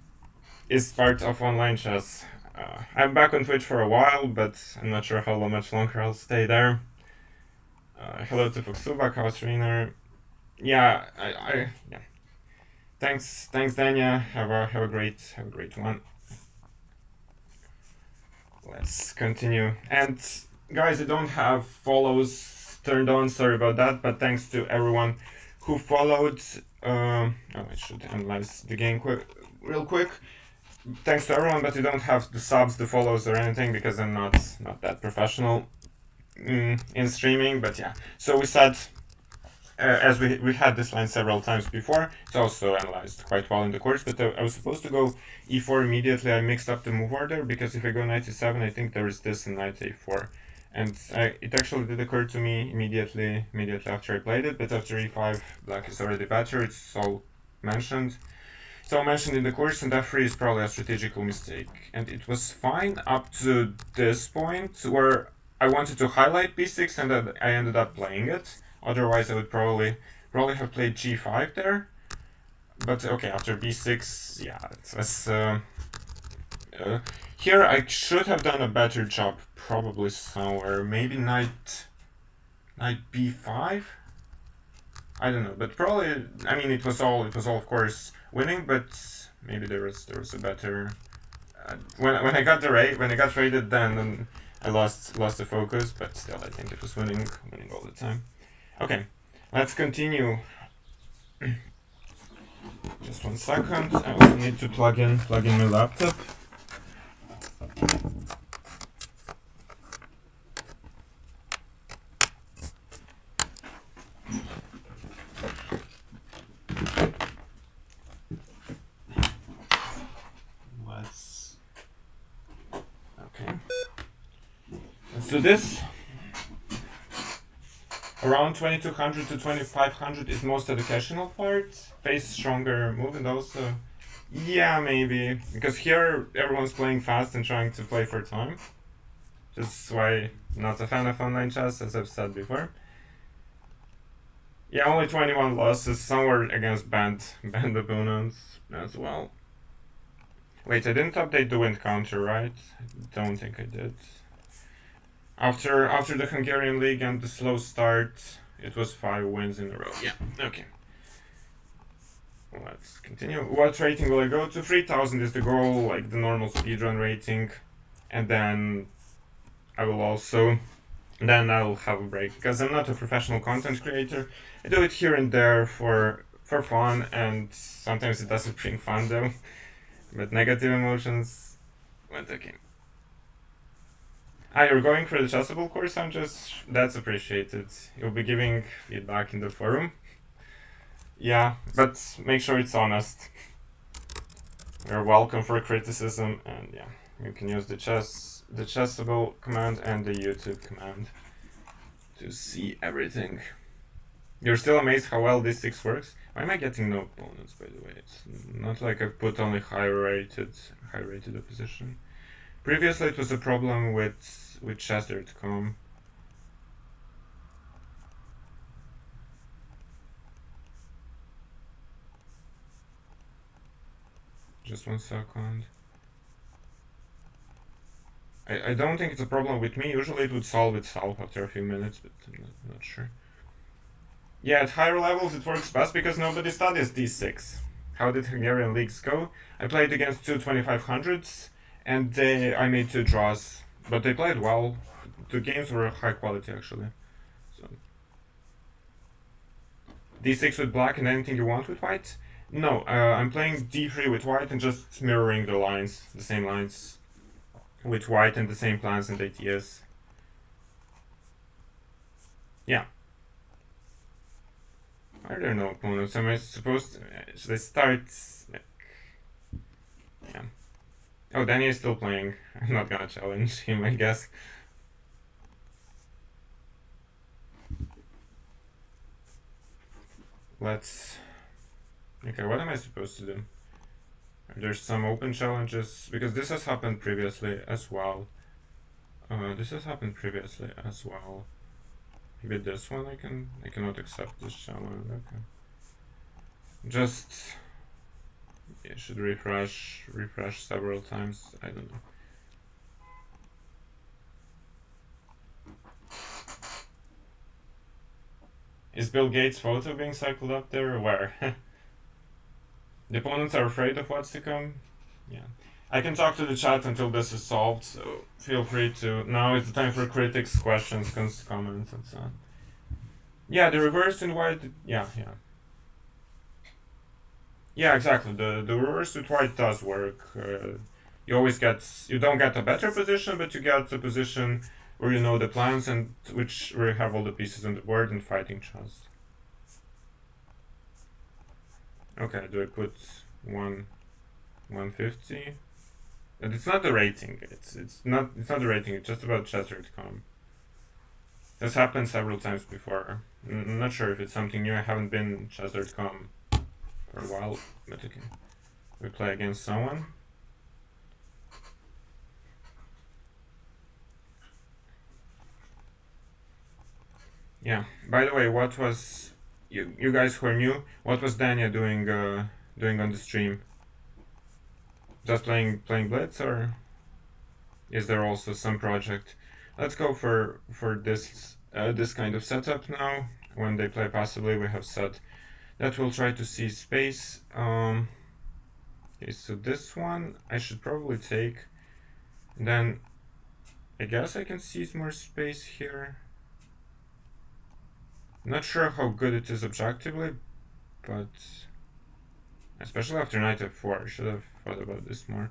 online chess. I'm back on Twitch for a while, but I'm not sure how much longer I'll stay there. Hello to Foxuba, Chaos Trainer. Yeah, yeah. Thanks, Dania. Have a great one. Let's continue. And guys, I don't have follows turned on. Sorry about that, but thanks to everyone who followed. Oh, I should analyze the game real quick. Thanks to everyone, but you don't have the subs, the follows, or anything because I'm not that professional in streaming. But yeah, so we said as we had this line several times before, it's also analyzed quite well in the course, but I was supposed to go e4 immediately. I mixed up the move order because if I go knight e7, I think there is this and knight a4. And it actually did occur to me immediately after I played it, but after e5, black is already better. It's all mentioned. It's all mentioned in the course, and f3 is probably a strategical mistake. And it was fine up to this point where I wanted to highlight b6 and then I ended up playing it. Otherwise, I would probably have played g5 there. But okay, after b6, yeah, it's here I should have done a better job, probably somewhere. Maybe knight b5. I don't know, but probably. I mean, it was all of course winning, but maybe there was a better. When I got raided, then I lost the focus, but still I think it was winning all the time. Okay, let's continue. Just 1 second. I also need to plug in my laptop. Let's do this. Around 2200 to 2500 is most educational part. Face stronger move, and also, yeah, maybe because here everyone's playing fast and trying to play for time. Just why not a fan of online chess, as I've said before. Yeah, only 21 losses, somewhere against banned opponents as well. Wait, I didn't update the wind counter, right? Don't think I did. After the Hungarian League and the slow start, it was 5 wins in a row. Yeah, okay. Let's continue. What rating will I go to? 3000 is the goal, like the normal speedrun rating. And then I will also... Then I'll have a break, because I'm not a professional content creator. I do it here and there for fun, and sometimes it doesn't bring fun though. But negative emotions... But okay. You're going for the Chessable course, that's appreciated. You'll be giving feedback in the forum. Yeah, but make sure it's honest. You're welcome for criticism, and yeah, you can use the Chessable command and the YouTube command to see everything. You're still amazed how well this 6 works? Why am I getting no opponents, by the way? It's not like I put only high rated opposition. Previously, it was a problem with chess.com. Just 1 second. I don't think it's a problem with me. Usually it would solve itself after a few minutes, but I'm not sure. Yeah, at higher levels it works best because nobody studies d6. How did Hungarian leagues go? I played against 2 2500s. And I made 2 draws, but they played well. The games were high quality, actually. So d6 with black and anything you want with white? No, I'm playing d3 with white and just mirroring the lines, the same lines with white and the same plans and ATS. Yeah. Are there no opponents? Am I supposed to... Should I start... Yeah. Oh, Danny is still playing. I'm not gonna challenge him, I guess. Let's... Okay, what am I supposed to do? There's some open challenges, because this has happened previously as well. This has happened previously as well. Maybe this one I cannot accept this challenge. Okay. Just I should refresh several times. I don't know. Is Bill Gates' photo being cycled up there, or where? The opponents are afraid of what's to come. Yeah. I can talk to the chat until this is solved, so feel free to. Now is the time for critics, questions, comments, and so on. Yeah, the reverse in white. Yeah. Yeah, exactly. The reverse with white does work. You don't get a better position, but you get a position where you know the plans and where you have all the pieces on the board and fighting chance. Okay, do I put 150? And it's not the rating. It's not the rating. It's just about chess.com. This happened several times before. I'm not sure if it's something new. I haven't been chess.com for a while, but okay. We play against someone. Yeah. By the way, what was you guys who are new? What was Dania doing on the stream? Just playing Blitz, or is there also some project? Let's go for this kind of setup now. When they play passively, we have said that we'll try to see space. Okay, so this one I should probably take. Then I guess I can seize more space here. Not sure how good it is objectively, but especially after knight f4, I should have thought about this more.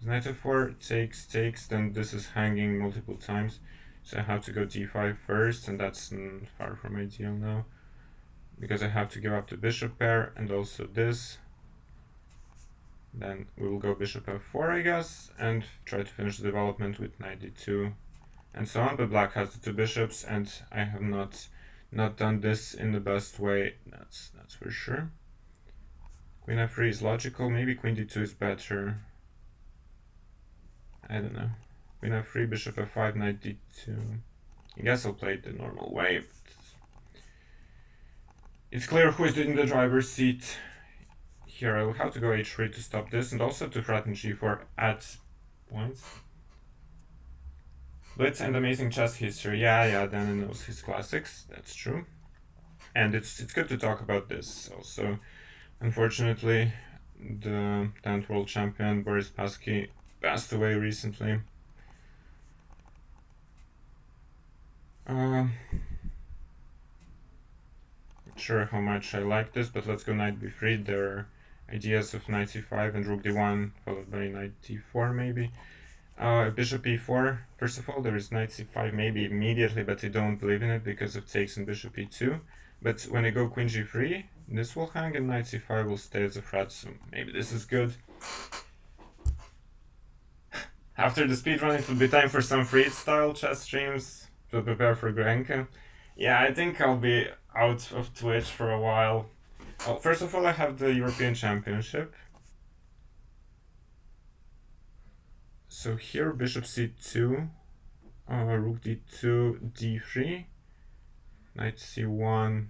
Knight f4 takes, then this is hanging multiple times, so I have to go d5 first, and that's far from ideal now, because I have to give up the bishop pair and also this. Then we will go bishop f4, I guess, and try to finish the development with knight d2 and so on, but black has the two bishops, and I have not done this in the best way, that's for sure. Queen f3 is logical, maybe queen d2 is better. I don't know. Queen f3, bishop f5, knight d2. I guess I'll play it the normal way, but it's clear who is in the driver's seat. Here I will have to go h3 to stop this, and also to threaten g4 at points. Blitz and amazing chess history. Yeah, Dana knows his classics, that's true. And it's good to talk about this also. Unfortunately, the 10th world champion Boris Spassky passed away recently. Not sure how much I like this, but let's go knight b3. There are ideas of knight c5 and rook d1, followed by knight d4 maybe. Bishop e4. First of all, there is knight c5 maybe immediately, but I don't believe in it because of takes and bishop e2. But when I go queen g3, this will hang and knight c5 will stay as a threat, so maybe this is good. After the speedrun, it will be time for some freestyle chess streams to prepare for Grenke. Yeah, I think I'll be out of Twitch for a while. Well, first of all, I have the European Championship. So here, bishop c2, rook d2, d3, knight c1.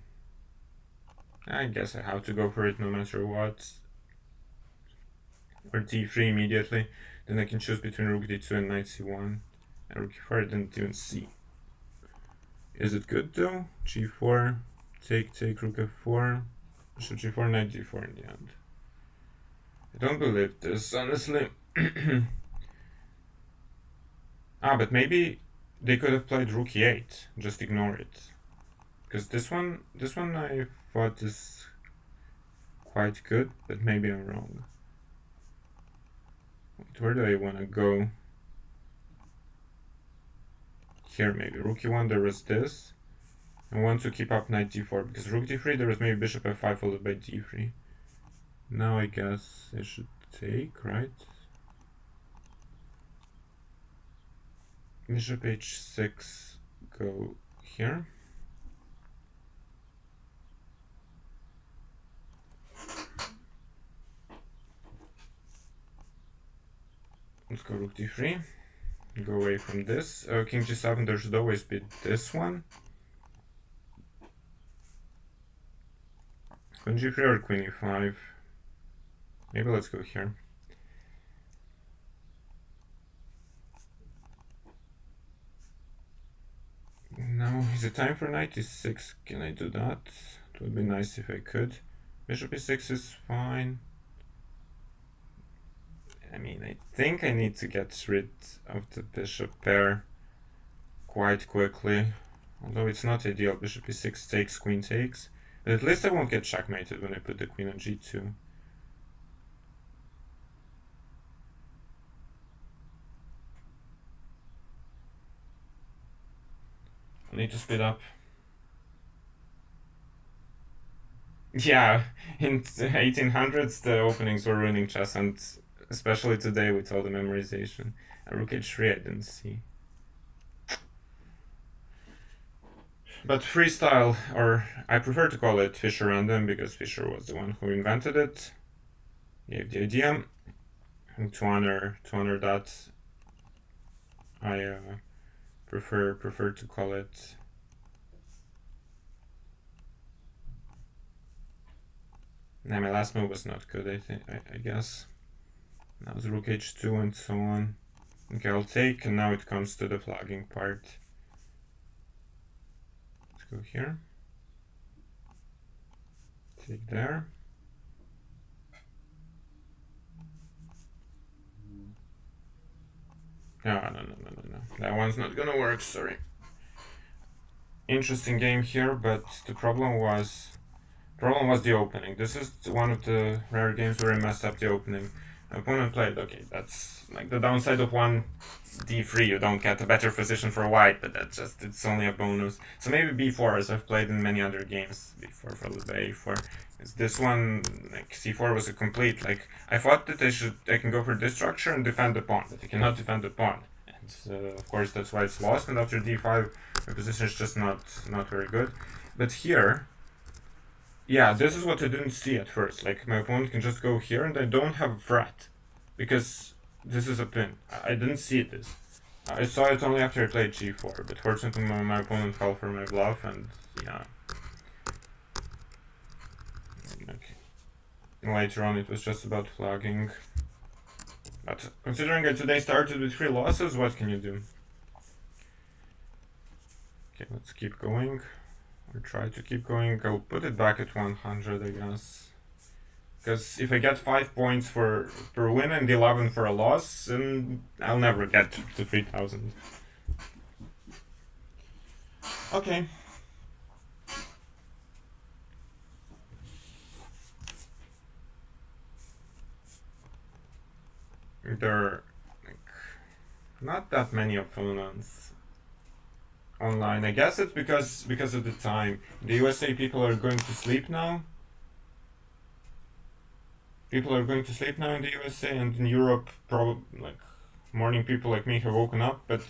I guess I have to go for it no matter what. Or d3 immediately. Then I can choose between rook d2 and knight c1. And rook e4 I didn't even see. Is it good though? g4, take rook f4, bishop g4, knight d4 in the end. I don't believe this, honestly. But maybe they could have played rook e8. Just ignore it. Because this one I thought is quite good, but maybe I'm wrong. Wait, where do I want to go? Here maybe. Rook e1, there was this. I want to keep up knight d4, because rook d3 there was maybe bishop f5 followed by d3. Now I guess I should take, right? Bishop h6, go here. Let's go rook d3. Go away from this. King g7, there should always be this one. Queen g3 or queen e5. Maybe let's go here. Now, is it time for knight e6? Can I do that? It would be nice if I could. Bishop e6 is fine. I mean, I think I need to get rid of the bishop pair quite quickly. Although it's not ideal. Bishop e6 takes, queen takes. But at least I won't get checkmated when I put the queen on g2. I need to speed up. Yeah, in 1800s the openings were ruining chess, and especially today with all the memorization. Rook h3 I didn't see. But freestyle, or I prefer to call it Fisher random, because Fisher was the one who invented it, gave the idea. And to honor that, I prefer to call it. Now my last move was not good, I guess. Now it's rook h2 and so on. Okay, I'll take, and now it comes to the flagging part. Let's go here. Take there. No. That one's not gonna work, sorry. Interesting game here, but the problem was the opening. This is one of the rare games where I messed up the opening. My opponent played, okay, that's like the downside of one d3, you don't get a better position for white, but that's just, it's only a bonus. So maybe b4, as I've played in many other games, b4 followed by a4. This one, like c4 was a complete, like, I thought that I can go for this structure and defend the pawn, but I cannot defend the pawn. And of course that's why it's lost, and after d5, my position is just not very good. But here, yeah, this is what I didn't see at first. Like, my opponent can just go here and I don't have a threat, because this is a pin. I didn't see this. I saw it only after I played g4, but fortunately my opponent fell for my bluff, and yeah. Okay. Later on it was just about flagging. But considering I today started with 3 losses, what can you do? Okay, let's keep going. Or try to keep going. I'll put it back at 100, I guess. Because if I get 5 points per win and 11 for a loss, then I'll never get to 3000. Okay. There are like, not that many opponents online. I guess it's because of the time. In the USA, people are going to sleep now. People are going to sleep now in the USA, and in Europe, probably like morning people like me have woken up, but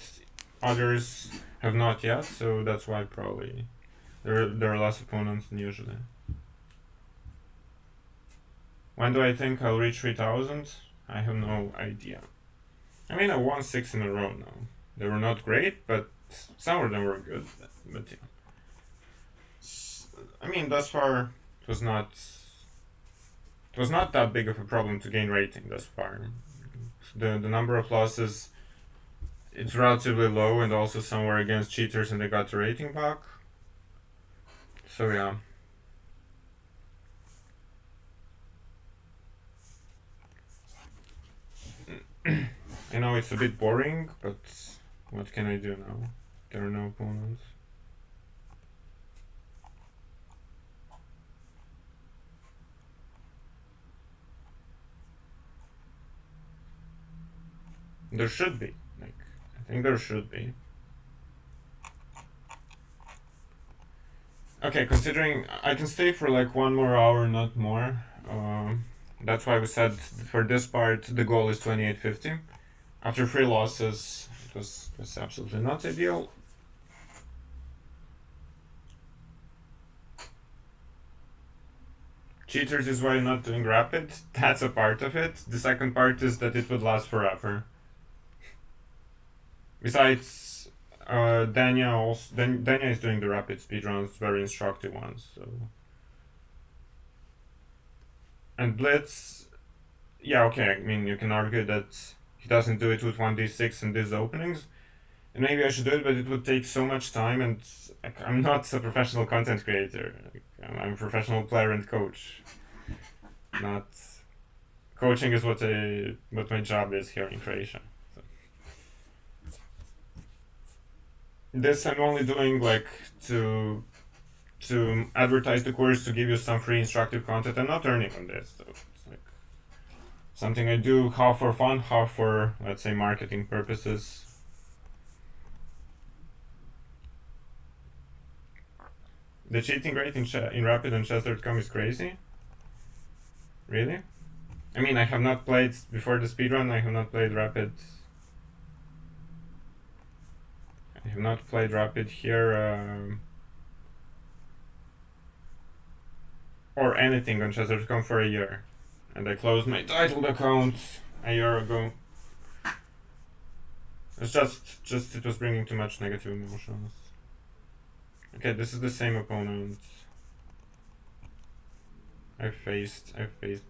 others have not yet. So that's why probably there are less opponents than usually. When do I think I'll reach 3000? I have no idea. I mean, I won 6 in a row now. They were not great, but some of them were good. But yeah. I mean, thus far, it was not that big of a problem to gain rating thus far. The number of losses, it's relatively low, and also some were against cheaters and they got the rating back. So yeah. I know it's a bit boring, but what can I do now? There are no opponents. There should be. Like, I think there should be. Okay, considering I can stay for like 1 more hour, not more. That's why we said for this part the goal is 2850. After 3 losses, it was absolutely not ideal. Cheaters is why you're not doing rapid. That's a part of it. The second part is that it would last forever. Besides, Dania is doing the rapid speedruns, very instructive ones. So, and Blitz, yeah, okay. I mean, you can argue that he doesn't do it with 1d6 in these openings, and maybe I should do it, but it would take so much time, and like, I'm not a professional content creator. Like, I'm a professional player and coach. Not coaching is what my job is here in Croatia. So. This I'm only doing like to advertise the course, to give you some free instructive content. I'm not earning on this, so it's like something I do half for fun, half for, let's say, marketing purposes. The cheating rate in Rapid and Chess.com is crazy. Really? I mean, I have not played before the speedrun. I have not played Rapid. I have not played Rapid here. Or anything on Chess.com for a year. And I closed my titled account a year ago. It's just it was bringing too much negative emotions. Okay, this is the same opponent I've faced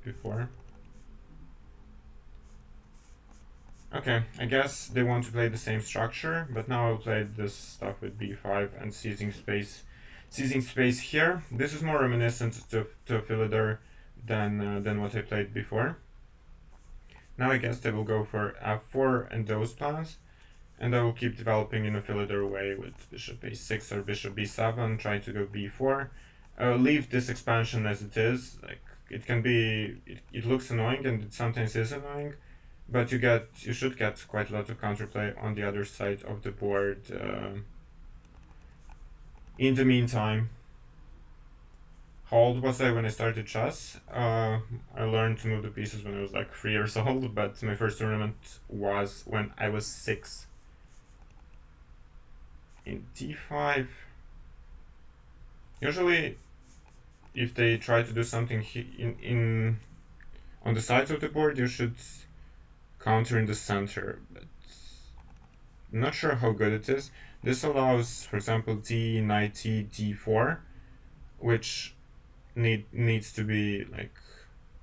before. Okay, I guess they want to play the same structure, but now I'll play this stuff with b5 and seizing space here. This is more reminiscent to a Philidor than what I played before. Now I guess they will go for f4 and those plans, and I will keep developing in a Philidor way with bishop a6 or bishop b7, try to go b4. Leave this expansion as it is. Like, it can be, it looks annoying, and it sometimes is annoying, but you should get quite a lot of counterplay on the other side of the board. In the meantime, how old was I when I started chess? I learned to move the pieces when I was like 3 years old, but my first tournament was when I was 6. In d5, usually if they try to do something in on the sides of the board, you should counter in the center, but I'm not sure how good it is. This allows, for example, d, knight t, d4, which needs to be like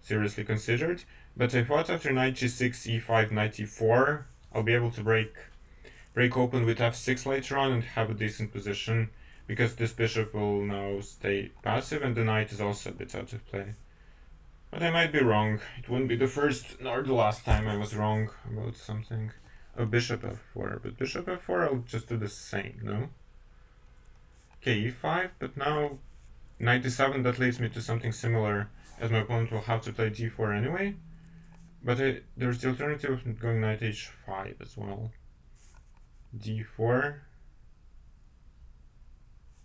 seriously considered. But I thought after knight g6, e5, knight e4, I'll be able to break open with f6 later on and have a decent position, because this bishop will now stay passive and the knight is also a bit out of play. But I might be wrong. It wouldn't be the first nor the last time I was wrong about something. Oh, bishop f4. But bishop f4 I'll just do the same, no? Okay, e5, but now knight d7, that leads me to something similar, as my opponent will have to play d4 anyway. But there's the alternative of going knight h5 as well. d4.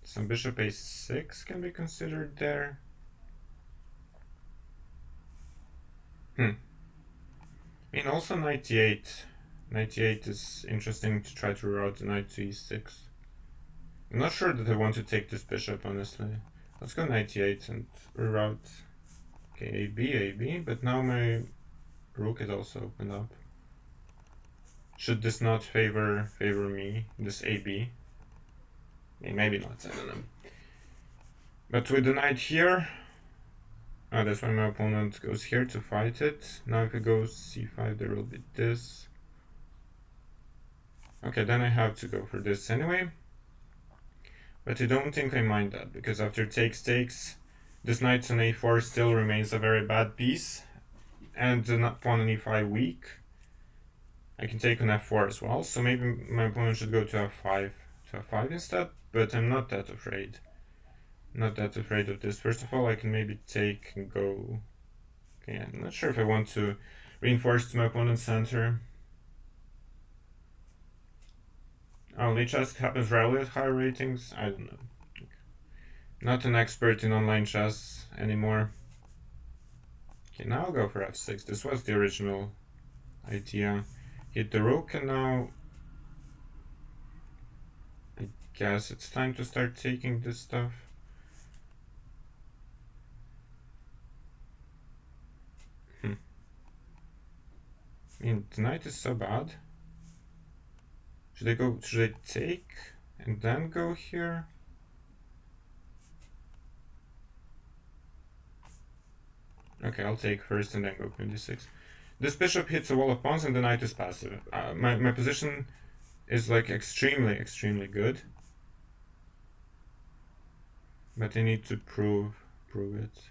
Some bishop a6 can be considered there. I mean, also knight d8. Knight d8 is interesting to try to route the knight to e6. I'm not sure that I want to take this bishop, honestly. Let's go knight d8 and reroute. Okay, AB, but now my rook is also opened up. Should this not favor me, this AB? Maybe not, I don't know. But with the knight here, that's why my opponent goes here to fight it. Now if it goes c5, there will be this. Okay, then I have to go for this anyway. But I don't think I mind that, because after takes, this knight on a4 still remains a very bad piece, and the pawn on e5 weak. I can take on f4 as well, so maybe my opponent should go to f5 instead, but I'm not that afraid. Not that afraid of this. First of all, I can maybe take and go. Okay, I'm not sure if I want to reinforce my opponent's center. Only chess happens rarely at higher ratings. I don't know. Not an expert in online chess anymore. Okay, now I'll go for f6. This was the original idea. Hit the rook, and now I guess it's time to start taking this stuff. I mean, the knight is so bad. Should I take and then go here? Okay, I'll take first and then go queen d6. This bishop hits a wall of pawns and the knight is passive. My position is like extremely good. But I need to prove it.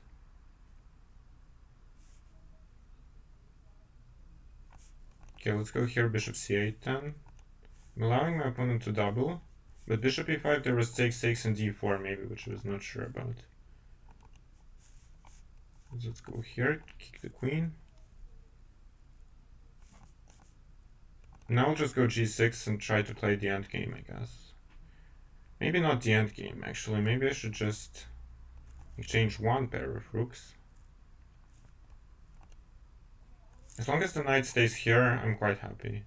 Okay, let's go here, bishop c8 then. I'm allowing my opponent to double, but bishop e5 there was takes and d4 maybe, which I was not sure about. Let's go here, kick the queen. Now I'll just go g6 and try to play the endgame, I guess. Maybe not the endgame, actually. Maybe I should just exchange one pair of rooks. As long as the knight stays here, I'm quite happy.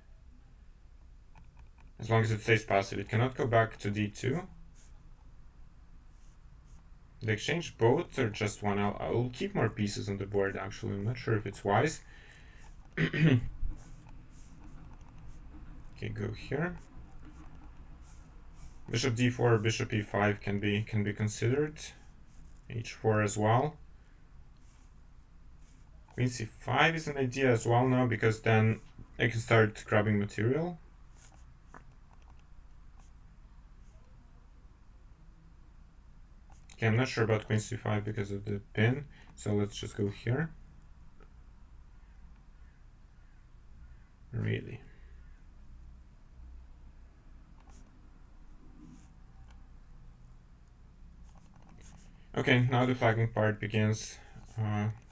As long as it stays passive. It cannot go back to d2. They exchange both or just one? I'll keep more pieces on the board, actually. I'm not sure if it's wise. Okay, go here. Bishop d4, bishop e5 can be considered. h4 as well. Queen c5 is an idea as well now, because then I can start grabbing material. Okay, I'm not sure about queen c5 because of the pin, so let's just go here. Really. Okay, now the flagging part begins.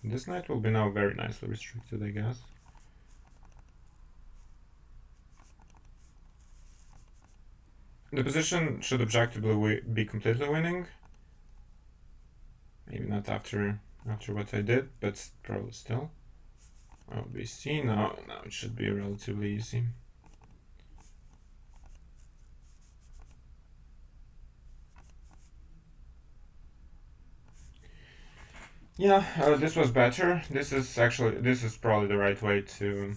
This knight will be now very nicely restricted, I guess. The position should objectively be completely winning. Maybe not after what I did, but probably still. Oh, BC, no, it should be relatively easy. Yeah, this was better. This is probably the right way to.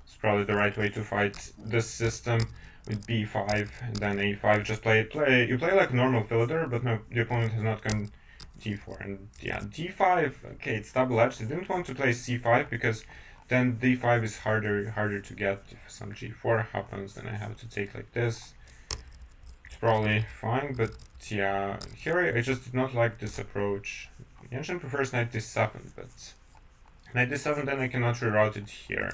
It's probably the right way to fight this system with b5 and then a5. Just you play like normal fiddler, but no, the opponent has not gone d4 and yeah, d5. Okay, it's double-edged. I didn't want to play c5 because then d5 is harder to get. If some g4 happens, then I have to take like this. It's probably fine, but yeah, here I just did not like this approach. Genshin prefers knight d7, but knight d7 then I cannot reroute it here.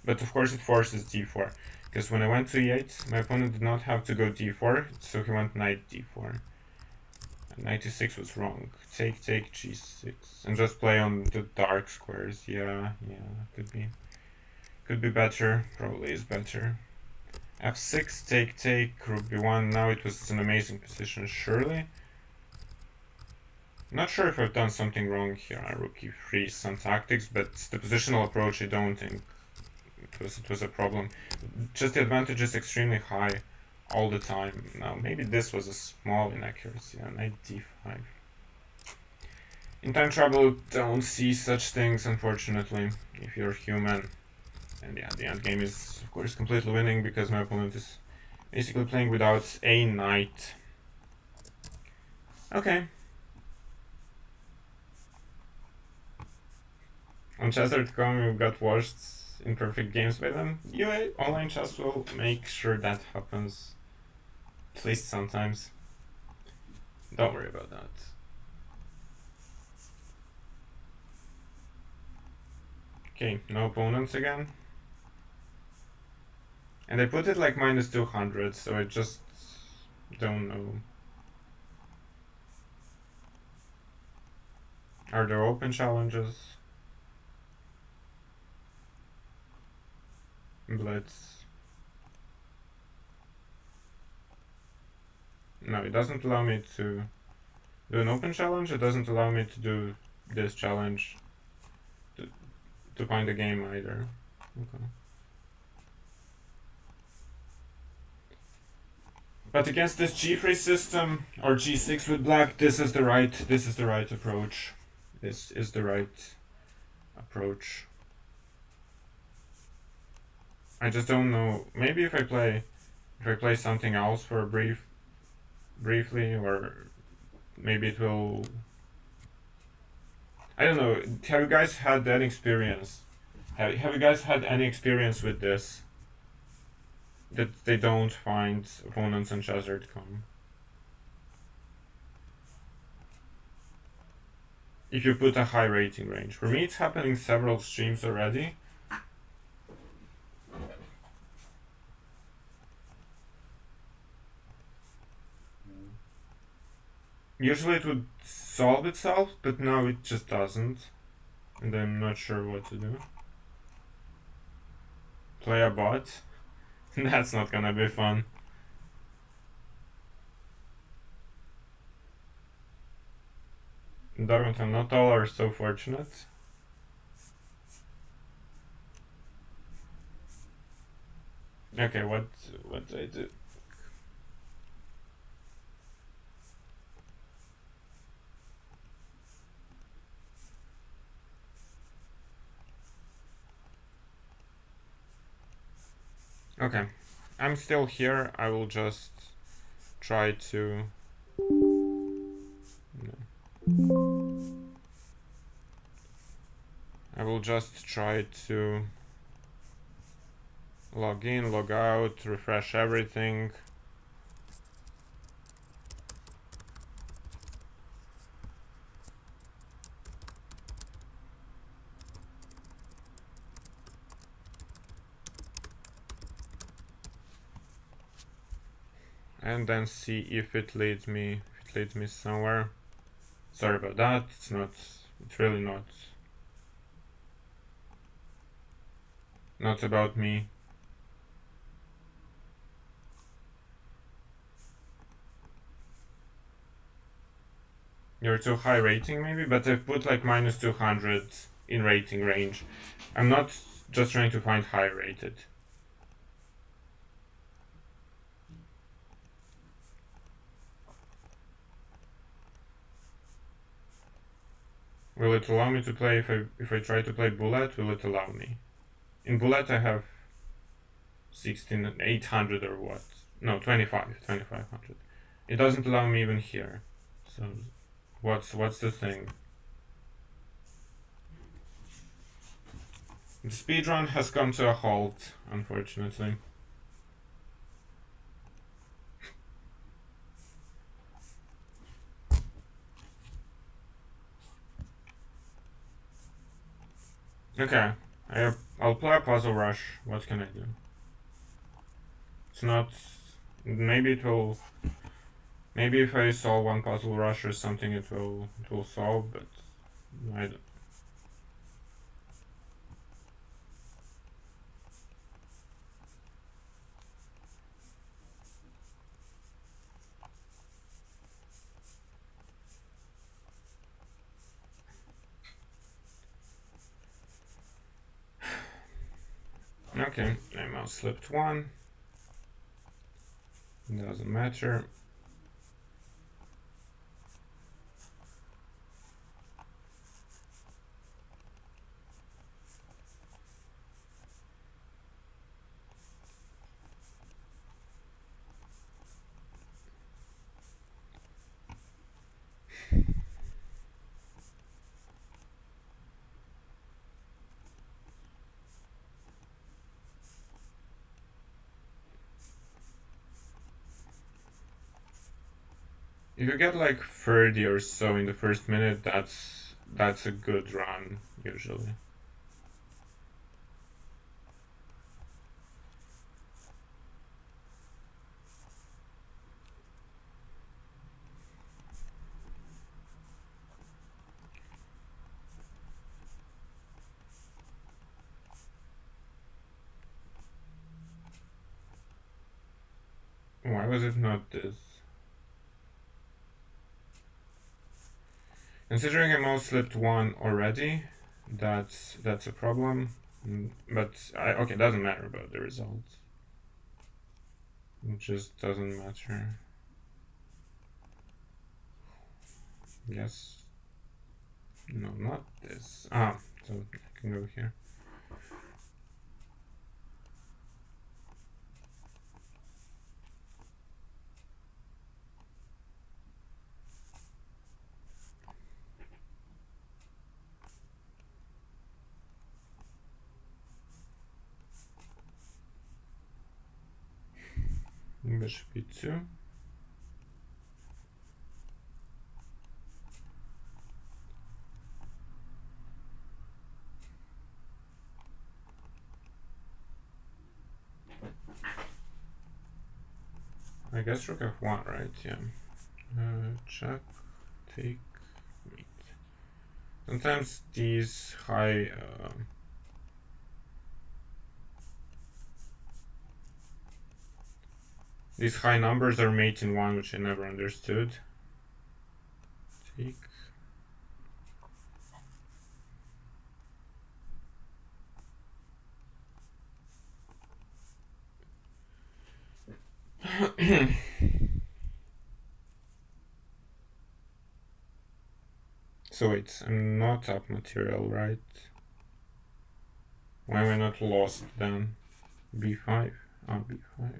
But of course it forces d4, because when I went to e8, my opponent did not have to go d4, so he went knight d4. And knight e6 was wrong. Take g6, and just play on the dark squares. Yeah, could be better. Probably is better. f6, take, rook b1. Now it was an amazing position, surely. Not sure if I've done something wrong here. Rook e3, some tactics, but the positional approach, I don't think it was a problem. Just the advantage is extremely high all the time. Now, maybe this was a small inaccuracy. Knight d5. In time travel, don't see such things, unfortunately, if you're human. And yeah, the endgame is, of course, completely winning because my opponent is basically playing without a knight. Okay. On chess.com, we've got watched imperfect games by them. UA online chess will make sure that happens. At least sometimes. Don't worry about that. Okay, no opponents again. And I put it like minus 200, so I just don't know. Are there open challenges? Blitz. No, it doesn't allow me to do an open challenge. It doesn't allow me to do this challenge to find a game either. Okay. But against this g3 system or g6 with black, this is the right approach. This is the right approach. I just don't know. Maybe if I play If I play something else for a briefly, or maybe it will. I don't know. Have you guys had that experience? Have you guys had any experience with this? That they don't find opponents on chess.com? If you put a high rating range. For me, it's happening several streams already. Usually it would solve itself, but now it just doesn't. And I'm not sure what to do. Play a bot? That's not gonna be fun. Darwin, not all are so fortunate. Okay, what do I do? Okay, I'm still here. I will just try to. No. I will just try to log in, log out, refresh everything. And then see if it leads me somewhere. Sorry about that. It's really not about me. You're too high rating maybe, but I've put like minus 200 in rating range. I'm not just trying to find high rated. Will it allow me to play if I try to play bullet? Will it allow me? In bullet I have 16,800 or what? No, 2,500. It doesn't allow me even here. So what's the thing? The speedrun has come to a halt, unfortunately. Okay, I'll play a puzzle rush. What can I do? It's not. Maybe it will. Maybe if I solve one puzzle rush or something, it will solve. But I don't. Okay, I mouse slipped one. Doesn't matter. If you get like 30 or so in the first minute, that's a good run usually. Why was it not this? Considering I mouse slipped one already, that's a problem. But okay, doesn't matter about the results. It just doesn't matter. Yes. No, not this. Ah, so I can go here. bishop e2. I guess rook f1, right? Yeah. Check, take, mate. Sometimes these high numbers are mate in one, which I never understood. Take. So wait, I'm not up material, right? Why am I not lost then? b5? Oh, b5.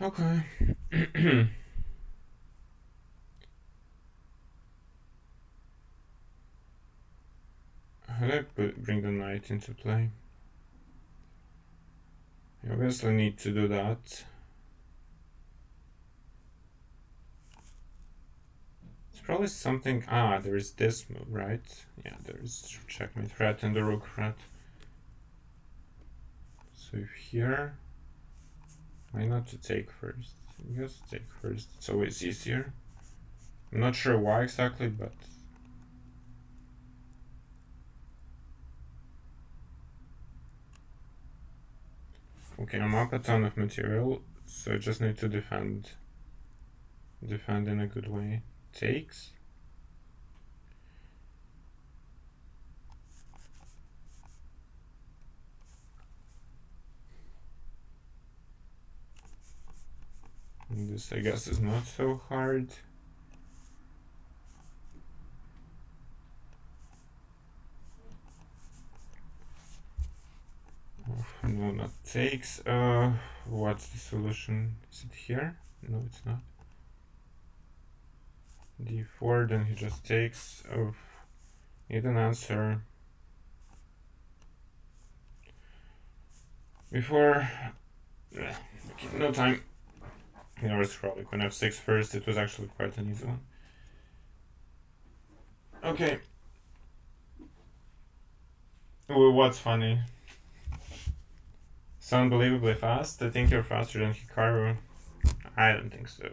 Okay. How do I bring the knight into play? I obviously need to do that. It's probably something. There is this move, right? Yeah, there is checkmate threat and the rook threat. So if here, why not to take first? I guess take first. It's always easier. I'm not sure why exactly, but okay, I'm up a ton of material, so I just need to defend in a good way. Takes. And this, I guess, is not so hard. No, not takes. What's the solution? Is it here? No, it's not. d4, then he just takes. Oh, need an answer. Before, okay, no time. You know, it's probably when f6 first, it was actually quite an easy one. Okay. Well, what's funny? So unbelievably fast. I think you're faster than Hikaru. I don't think so.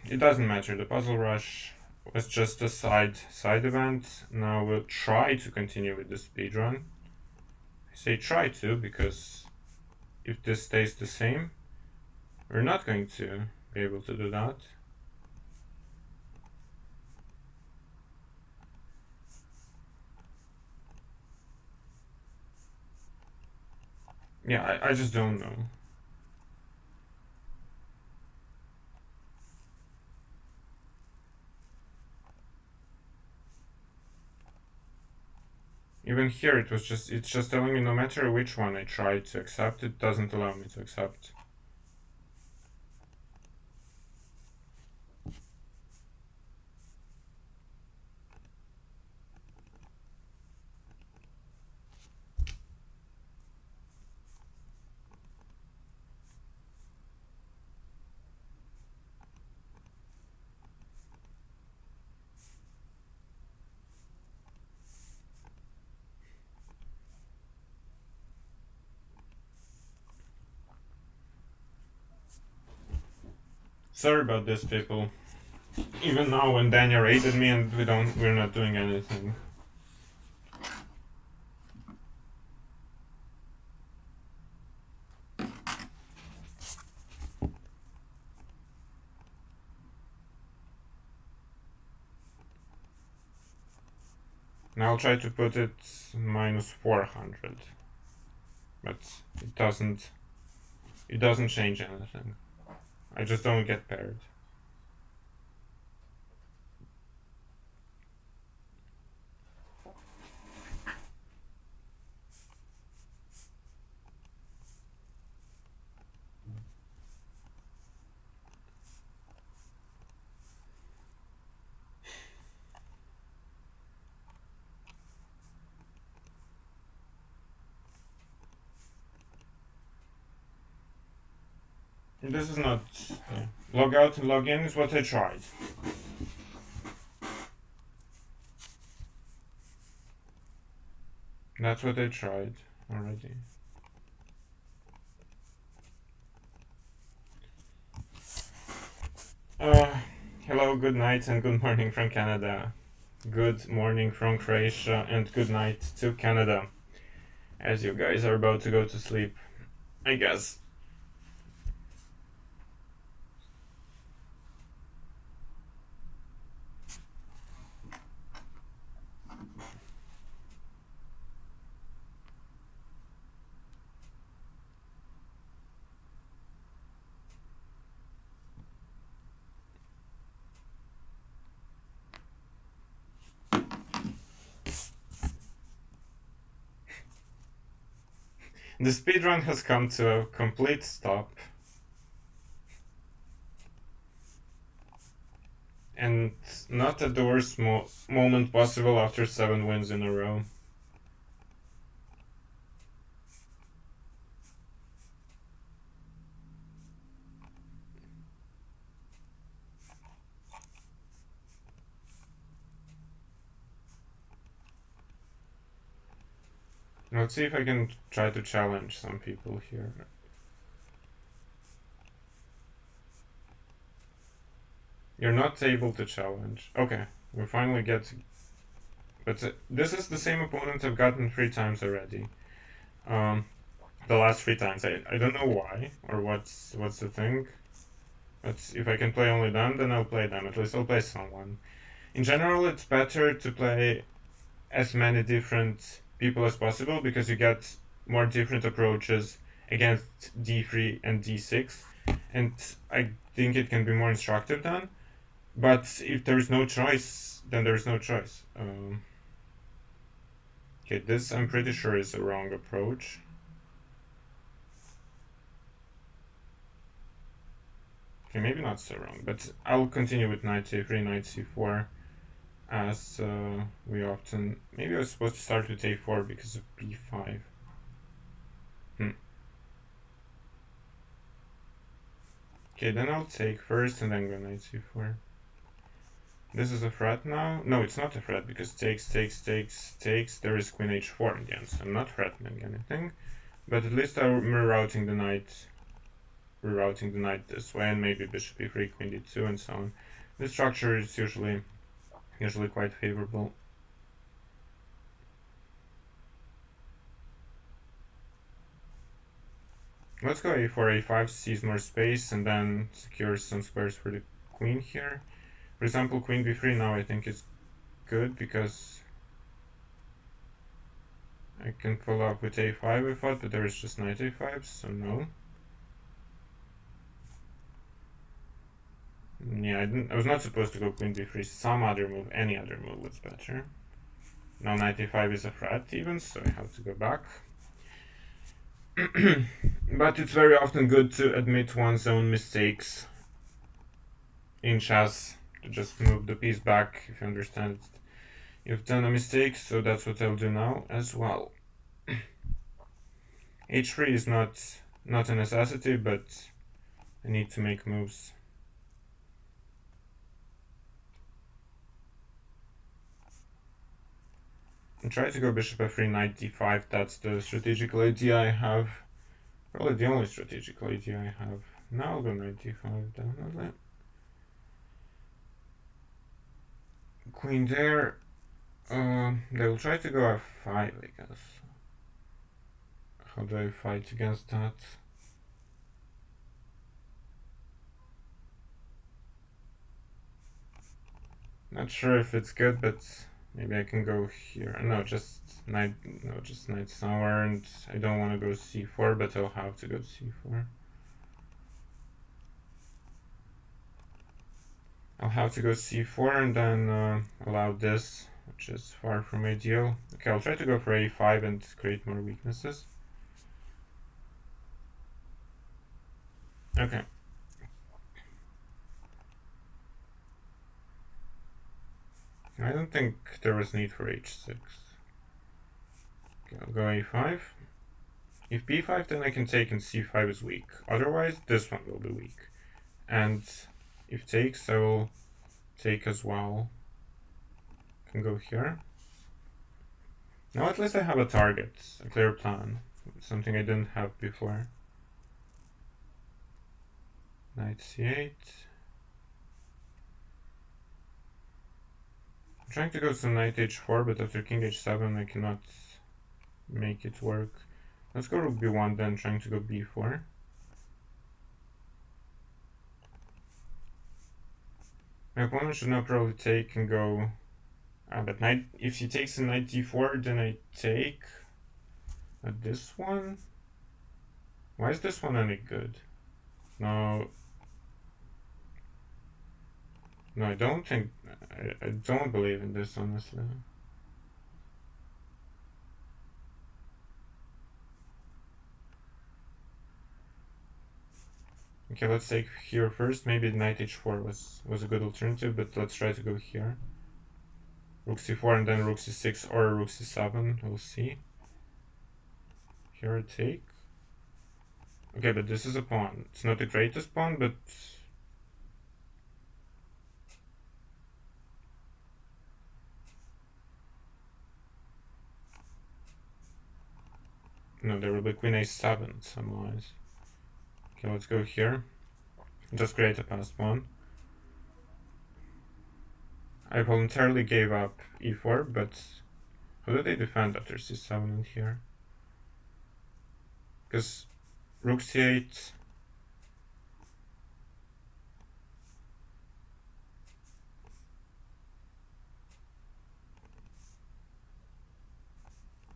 It doesn't matter. The puzzle rush was just a side event. Now we'll try to continue with the speedrun. I say try to because if this stays the same, we're not going to be able to do that. Yeah, I just don't know. Even here, it's just telling me no matter which one I try to accept, it doesn't allow me to accept. Sorry about this, people. Even now when Daniel raided me and we're not doing anything. And I'll try to put it minus 400. But it doesn't change anything. I just don't get paired. This is not... Yeah. Log out and log in is what I tried. That's what I tried already. Hello, good night and good morning from Canada. Good morning from Croatia and good night to Canada. As you guys are about to go to sleep, I guess. The speedrun has come to a complete stop. And not at the worst moment possible after 7 wins in a row. Let's see if I can try to challenge some people here. You're not able to challenge. Okay, we finally get... But this is the same opponent I've gotten 3 times already. The last 3 times. I don't know why, or what's the thing. But if I can play only them, then I'll play them. At least I'll play someone. In general, it's better to play as many different people as possible because you get more different approaches against d3 and d6, and I think it can be more instructive then. But if there is no choice, then there is no choice. Okay, this I'm pretty sure is a wrong approach. Okay, maybe not so wrong, but I'll continue with knight a3, knight c4, as we often... Maybe I was supposed to start with a4 because of b5. Okay, then I'll take first and then go knight c4. This is a threat now? No, it's not a threat because takes. There is queen h4 in the end, so I'm not threatening anything. But at least I'm rerouting the knight this way, and maybe bishop e3, queen d2, and so on. This structure is usually quite favorable. Let's go a4, a5, seize more space, and then secure some squares for the queen here. For example, queen b3 now I think is good because I can pull up with a5 I thought, but there is just knight a5, so no. Yeah, I was not supposed to go queen b3, some other move, any other move was better. Now knight a5 is a threat even, so I have to go back. But it's very often good to admit one's own mistakes in chess, to just move the piece back if you understand you've done a mistake, so that's what I'll do now as well. h3 is not a necessity, but I need to make moves. And try to go bishop f3, knight d5, that's the strategical idea I have. Probably the only strategical idea I have. Now I'll go knight d5, definitely. Queen there. They will try to go f5, I guess. How do I fight against that? Not sure if it's good, but maybe I can go here. No, just knight somewhere, and I don't want to go c4, but I'll have to go c4. I'll have to go c4 and then allow this, which is far from ideal. Okay, I'll try to go for a5 and create more weaknesses. Okay. I don't think there was need for h6. Okay, I'll go a5. If b5, then I can take and c5 is weak. Otherwise, this one will be weak. And if takes, I will take as well. Can go here. Now at least I have a target, a clear plan. Something I didn't have before. Knight c8. I'm trying to go to knight h4, but after king h7 I cannot make it work. Let's go rook b1 then, trying to go b4. My opponent should now probably take and go... but knight, if he takes a knight d4, then I take this one. Why is this one any good? No, I don't think... I don't believe in this, honestly. Okay, let's take here first. Maybe knight h4 was a good alternative, but let's try to go here. Rook c4 and then rook c6 or rook c7, we'll see. Here I take. Okay, but this is a pawn. It's not the greatest pawn, but... No, there will be queen a7, some lines. Okay, let's go here. Just create a passed pawn. I voluntarily gave up e4, but how do they defend after c7 in here? Because rook c8...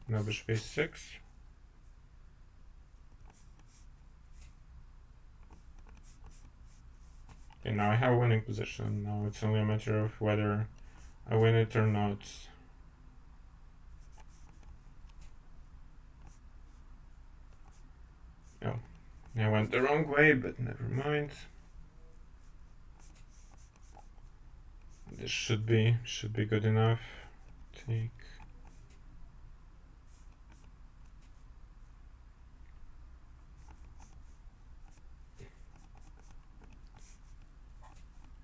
No, bishop a6. Okay, now I have a winning position. Now it's only a matter of whether I win it or not. Oh, I went the wrong way, but never mind. This should be good enough. Take.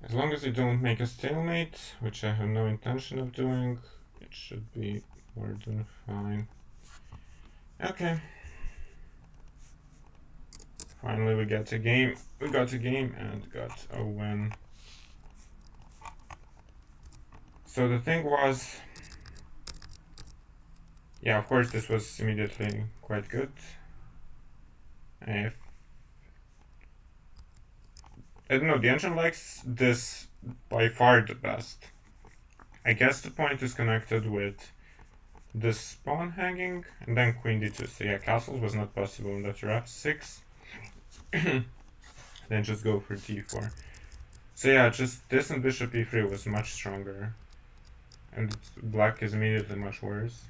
As long as I don't make a stalemate, which I have no intention of doing, it should be more than fine. Okay. Finally we got a game. We got a game and got a win. So the thing was... Yeah, of course this was immediately quite good. I don't know, the engine likes this by far the best. I guess the point is connected with this pawn hanging, and then queen d2. So yeah, castles was not possible in after f6. Then just go for d4. So yeah, just this and bishop e3 was much stronger. And black is immediately much worse.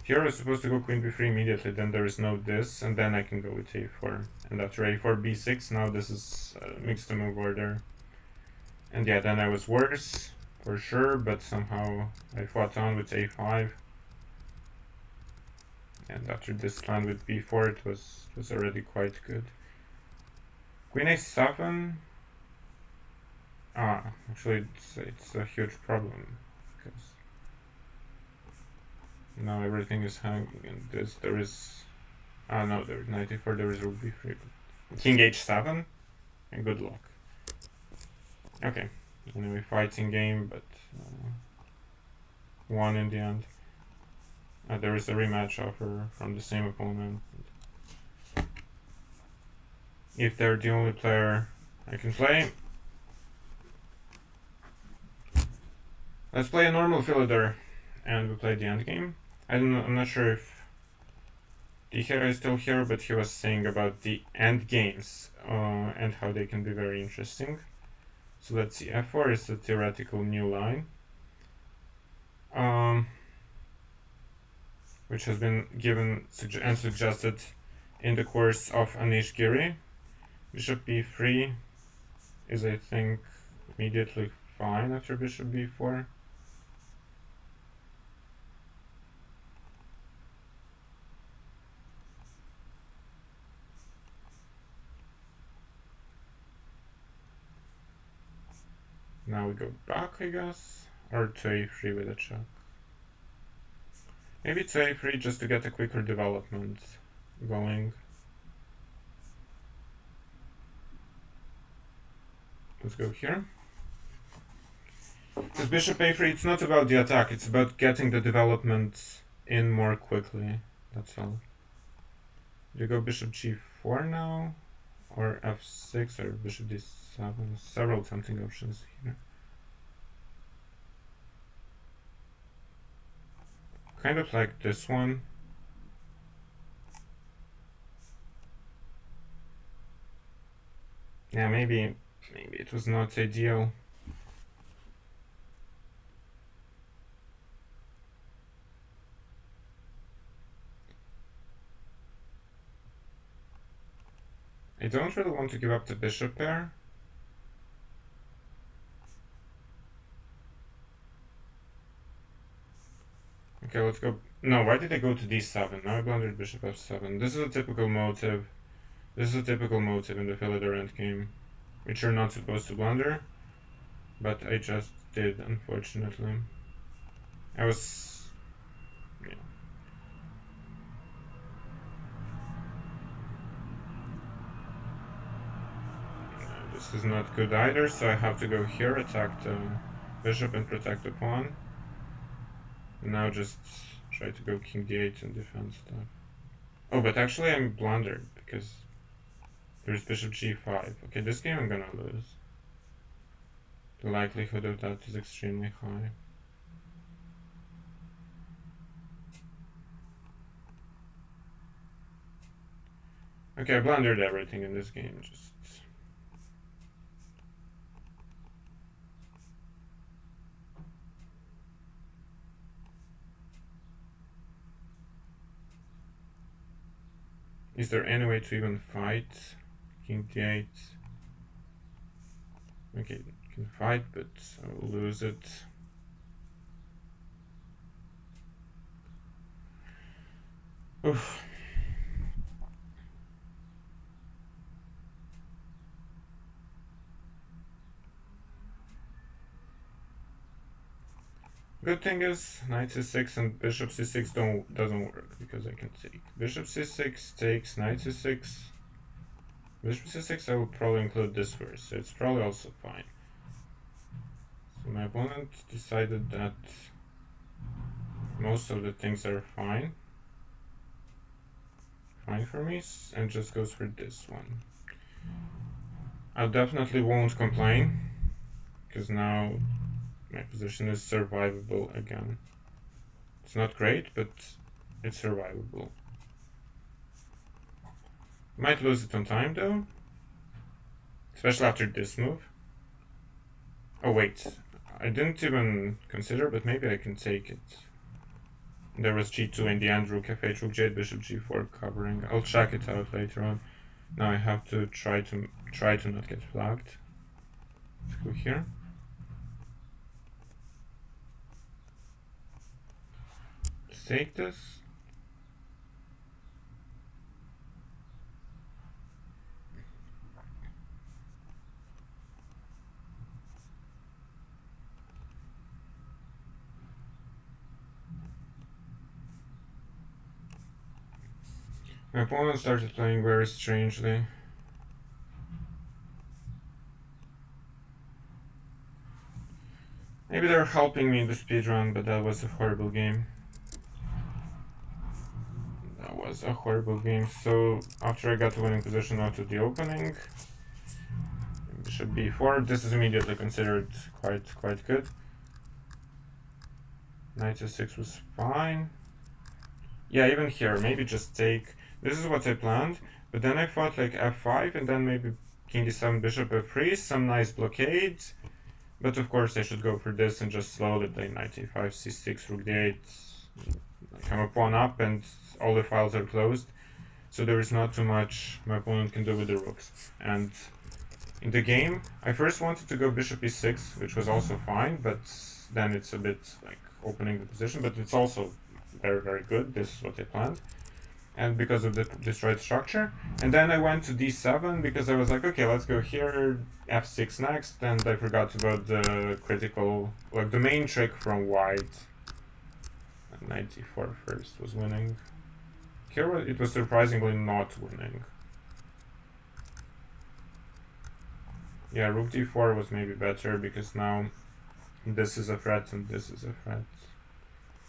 Here I was supposed to go queen b3 immediately, then there is no this, and then I can go with a4. And after a4, b6, now this is a mixed move order. And yeah, then I was worse, for sure, but somehow I fought on with a5. And after this plan with b4, it was already quite good. Queen a7... actually it's a huge problem, because now everything is hanging, and this, there is... no, there is knight a4, there is rook b3. King h7, and good luck. Okay, anyway, fighting game, but won in the end. There is a rematch offer from the same opponent. If they're the only player I can play, let's play a normal fiddler, and we play the end game. I'm not sure if the hero is still here, but he was saying about the end games and how they can be very interesting. So let's see, f4 is a theoretical new line, which has been given and suggested in the course of Anish Giri. Bishop b3 is, I think, immediately fine after bishop b4. Now we go back, I guess, or to a3 with a check. Maybe to a3 just to get a quicker development going. Let's go here. Because bishop a3, it's not about the attack, it's about getting the development in more quickly. That's all. Do you go bishop g4 now? Or f6 or bishop d7? Several tempting options here. Kind of like this one. Yeah, maybe it was not ideal. I don't really want to give up the bishop pair. Okay, let's go. No, why did I go to d7? Now I blundered bishop f7. This is a typical motive. This is a typical motive in the Philidor endgame, which you're not supposed to blunder, but I just did, unfortunately. I was... yeah. This is not good either, so I have to go here, attack the bishop and protect the pawn. And now just try to go king d8 and defend stuff. Oh, but actually I'm blundered, because there's bishop g5. Okay, this game I'm gonna lose. The likelihood of that is extremely high. Okay, I blundered everything in this game, just... Is there any way to even fight? King d8. Okay, you can fight, but I'll lose it. Oof. Good thing is knight c6 and bishop c6 doesn't work because I can take bishop c6 takes knight c6. Bishop c6 I will probably include this first, so it's probably also fine. So my opponent decided that most of the things are fine for me, and just goes for this one. I definitely won't complain, because now my position is survivable again. It's not great, but it's survivable. Might lose it on time though, especially after this move. Oh wait, I didn't even consider, but maybe I can take it. There was g2 in the end, rook f8, rook j8, bishop g4 covering. I'll check it out later on. Now I have to try to not get flagged. Let's go here. Let's take this. My opponent started playing very strangely. Maybe they're helping me in the speedrun, but that was a horrible game. That was a horrible game. So after I got the winning position out of the opening, bishop b4, this is immediately considered quite good. Knight c6 was fine. Yeah, even here, maybe just take... This is what I planned, but then I thought like f5 and then maybe king d7, bishop f3, some nice blockades. But of course I should go for this and just slowly play knight a5, c6, rook d8. I'm a pawn up and all the files are closed. So there is not too much my opponent can do with the rooks. And in the game, I first wanted to go bishop e6, which was also fine, but then it's a bit like opening the position, but it's also very good. This is what I planned. and because of the destroyed structure. And then I went to d7 because I was like, okay, let's go here, f6 next, and I forgot about the critical, like the main trick from white. Knight d4 first was winning. Here it was surprisingly not winning. Yeah, rook d4 was maybe better because now this is a threat and this is a threat.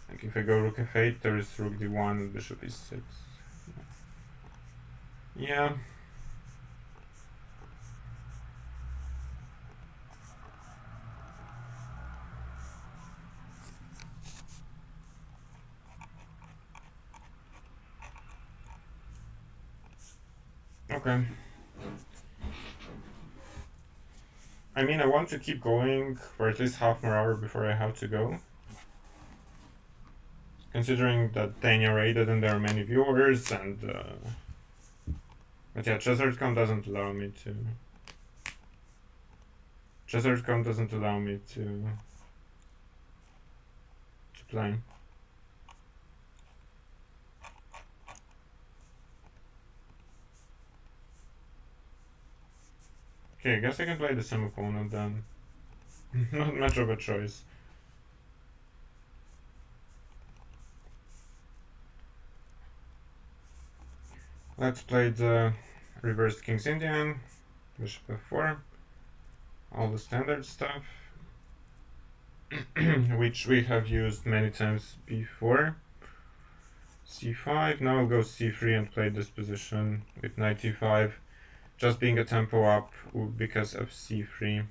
Like if I go rook f8, there is rook d1 and bishop e6. Yeah. Okay. I mean, I want to keep going for at least half more hour before I have to go. Considering that Dania rated and there are many viewers and... but yeah, Chess.com doesn't allow me to... Chess.com doesn't allow me to play. Okay, I guess I can play the same opponent then. Not much of a choice. Let's play the reversed King's Indian, Bishop f4, all the standard stuff, which we have used many times before. c5, now I'll go c3 and play this position with knight e5, just being a tempo up because of c3.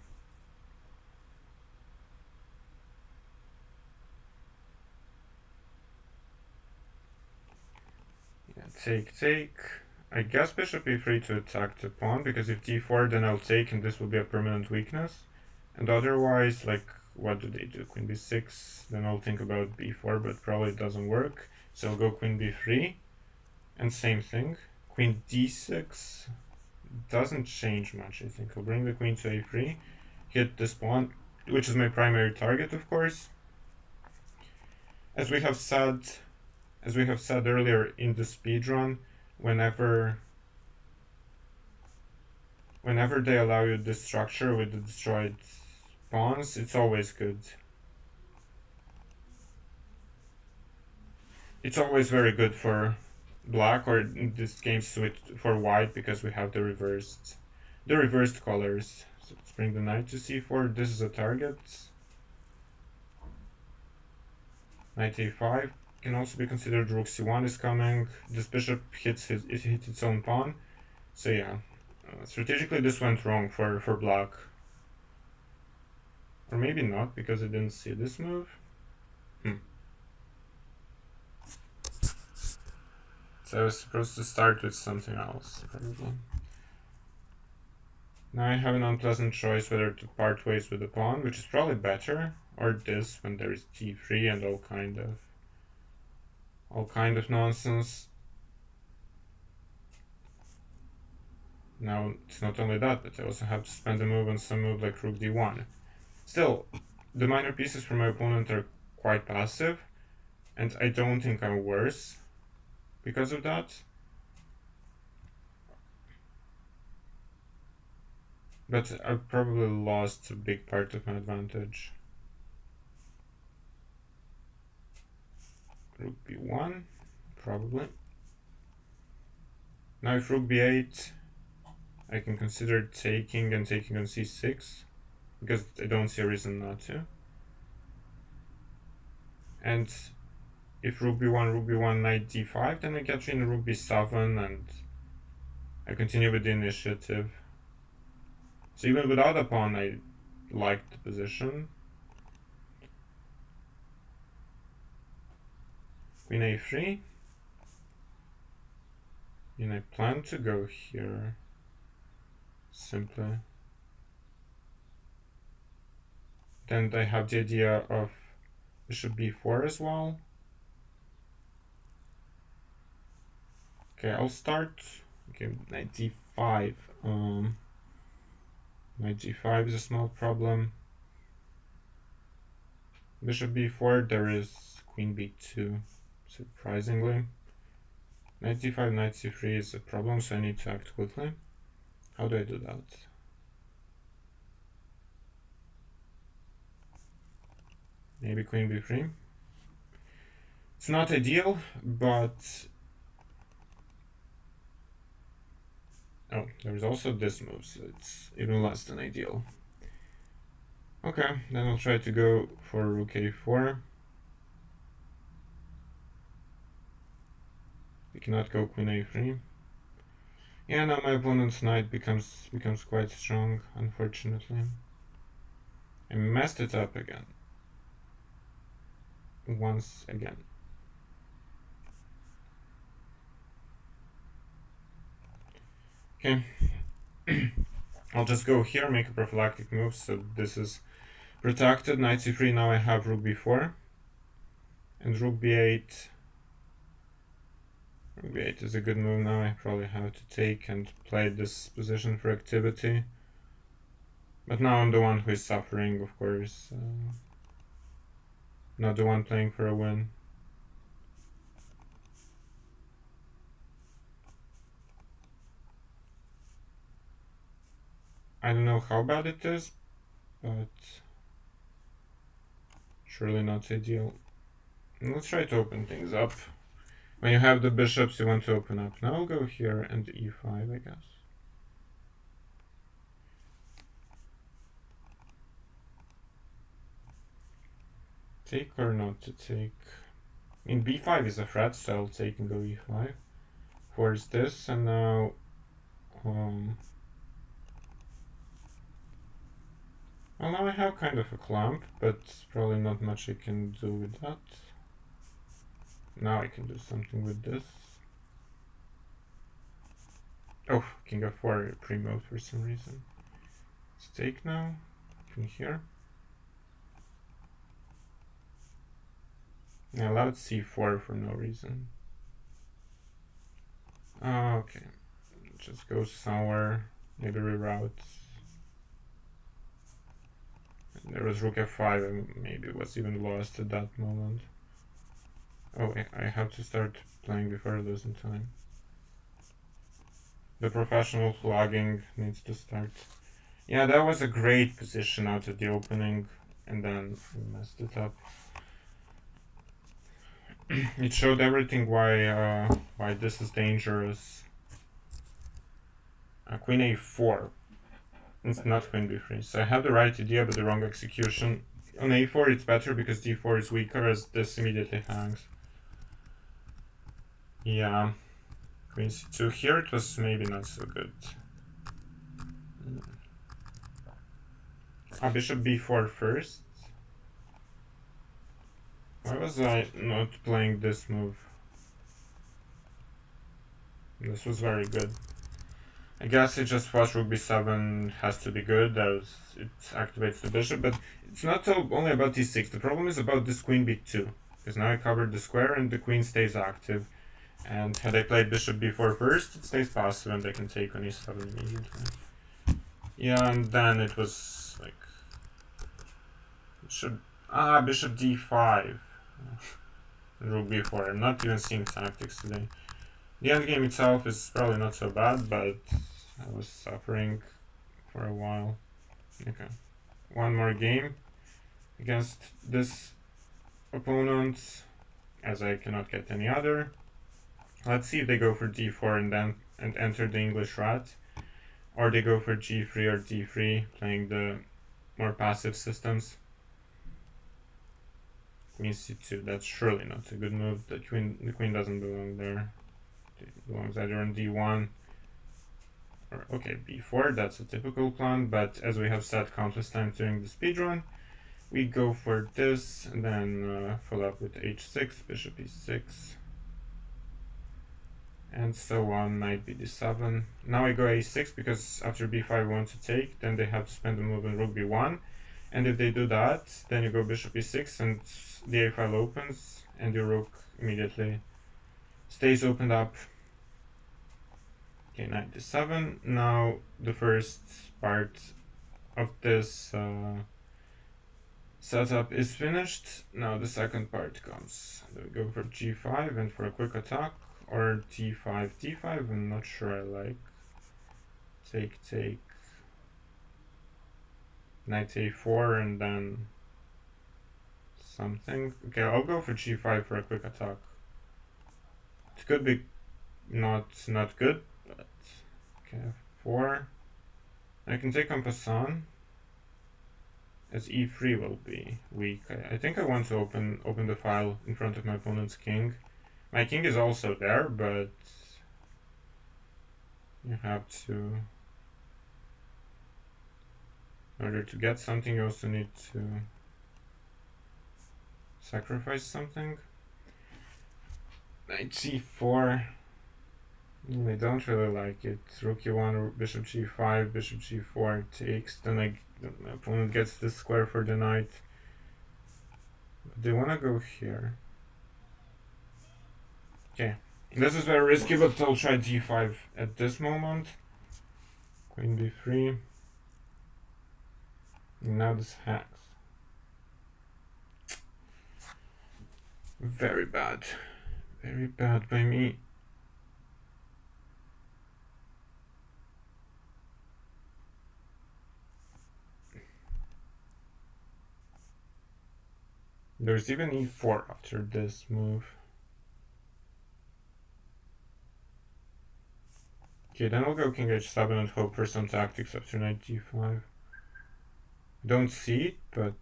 Take. I guess bishop e3 to attack the pawn, because if d4 then I'll take and this will be a permanent weakness. And otherwise, like, what do they do? Queen b6, then I'll think about b4, but probably it doesn't work. So I'll go queen b3, and same thing. Queen d6 doesn't change much, I think. I'll bring the queen to a3, hit this pawn, which is my primary target, of course. As we have said earlier in the speedrun, whenever they allow you this structure with the destroyed pawns, it's always good. It's always very good for black, or in this game for white, because we have the reversed colors. So let's bring the knight to c4. This is a target. Knight a5 can also be considered. Rook c1 is coming. This bishop hits its own pawn. So yeah, strategically this went wrong for black. Or maybe not, because I didn't see this move. So I was supposed to start with something else, probably. Now I have an unpleasant choice whether to part ways with the pawn, which is probably better, or this when there is t3 and all kind of nonsense. Now it's not only that, but I also have to spend a move on some move like rook d1. Still, the minor pieces for my opponent are quite passive, and I don't think I'm worse because of that. But I probably lost a big part of my advantage. Rook b1, probably. Now if rook b8, I can consider taking on c6, because I don't see a reason not to. And if rook b1, knight d5, then I get in rook b7 and I continue with the initiative. So even without a pawn, I liked the position. Queen a3. And I plan to go here, simply. Then I have the idea of bishop b4 as well. Okay, I'll start. Okay, knight d5. Knight g5 is a small problem. Bishop b4, there is queen b2, surprisingly. knight d5, knight c3 is a problem, so I need to act quickly. How do I do that? Maybe queen b3. It's not ideal, but... Oh, there's also this move, so it's even less than ideal. Okay, then I'll try to go for rook a4. We cannot go queen a3. Yeah, now my opponent's knight becomes quite strong, unfortunately. I messed it up again. Once again. Okay. I'll just go here, make a prophylactic move, so this is protected. Knight c3, now I have rook b4. And rook b8. Rook b8 is a good move now. I probably have to take and play this position for activity. But now I'm the one who is suffering, of course. Not the one playing for a win. I don't know how bad it is, but surely not ideal. Let's try to open things up. When you have the bishops, you want to open up. Now I'll go here and e5, I guess. Take or not to take? I mean, b5 is a threat, so I'll take and go e5. Force this, and now... well, now I have kind of a clamp, but probably not much I can do with that. Now I can do something with this. Oh, king f4 pre-moved for some reason. Let's take now. From here. I allowed c4 for no reason. Okay. Just go sour. Maybe reroute. There was rook f5 and maybe it was even lost at that moment. Oh, I have to start playing before losing time. The professional flagging needs to start. Yeah, that was a great position out of the opening, and then we messed it up. It showed everything why this is dangerous. Queen a4. It's not queen b3. So I have the right idea but the wrong execution. On a4 it's better because d4 is weaker as this immediately hangs. Yeah. Queen c2. Here it was maybe not so good. Bishop b4 first. Why was I not playing this move? This was very good. I guess it just thought rook b7 has to be good, as it activates the bishop, but it's not only about d6. The problem is about this queen b2, because now I covered the square and the queen stays active. And had I played bishop b4 first, it stays passive and I can take on e7 immediately. Yeah, and then it was like... bishop d5. Rook b4. I'm not even seeing tactics today. The endgame itself is probably not so bad, but I was suffering for a while. Okay. One more game against this opponent, as I cannot get any other. Let's see if they go for d4 and enter the English rat, or they go for g3 or d3, playing the more passive systems. Queen c2, that's surely not a good move. The queen doesn't belong there. It belongs either on d1 or, okay, b4, that's a typical plan, but as we have said countless times during the speedrun, we go for this, and then follow up with h6, bishop e6, and so on, knight bd7. Now I go a6, because after b5 I want to take, then they have to spend a move on rook b1, and if they do that, then you go bishop e6, and the a file opens, and your rook immediately stays opened up. Okay, knight d7. Now the first part of this setup is finished. Now the second part comes. We go for g5 and for a quick attack. or d5. d5 I'm not sure I like. Take. Knight a4 and then something. Okay, I'll go for g5 for a quick attack. It could be not good, but okay, f4. I can take on Passan, as e3 will be weak. I think I want to open the file in front of my opponent's king. My king is also there, but you have to... In order to get something, you also need to sacrifice something. Knight c4. I don't really like it. Rook e1, bishop g5, bishop g4 takes. Then my opponent gets this square for the knight. But they want to go here. Okay. This is very risky, but I'll try d5 at this moment. Queen b3. And now this hacks. Very bad. Very bad by me. There's even e4 after this move. Okay, then I'll go king h7 and hope for some tactics after knight d5. Don't see it, but...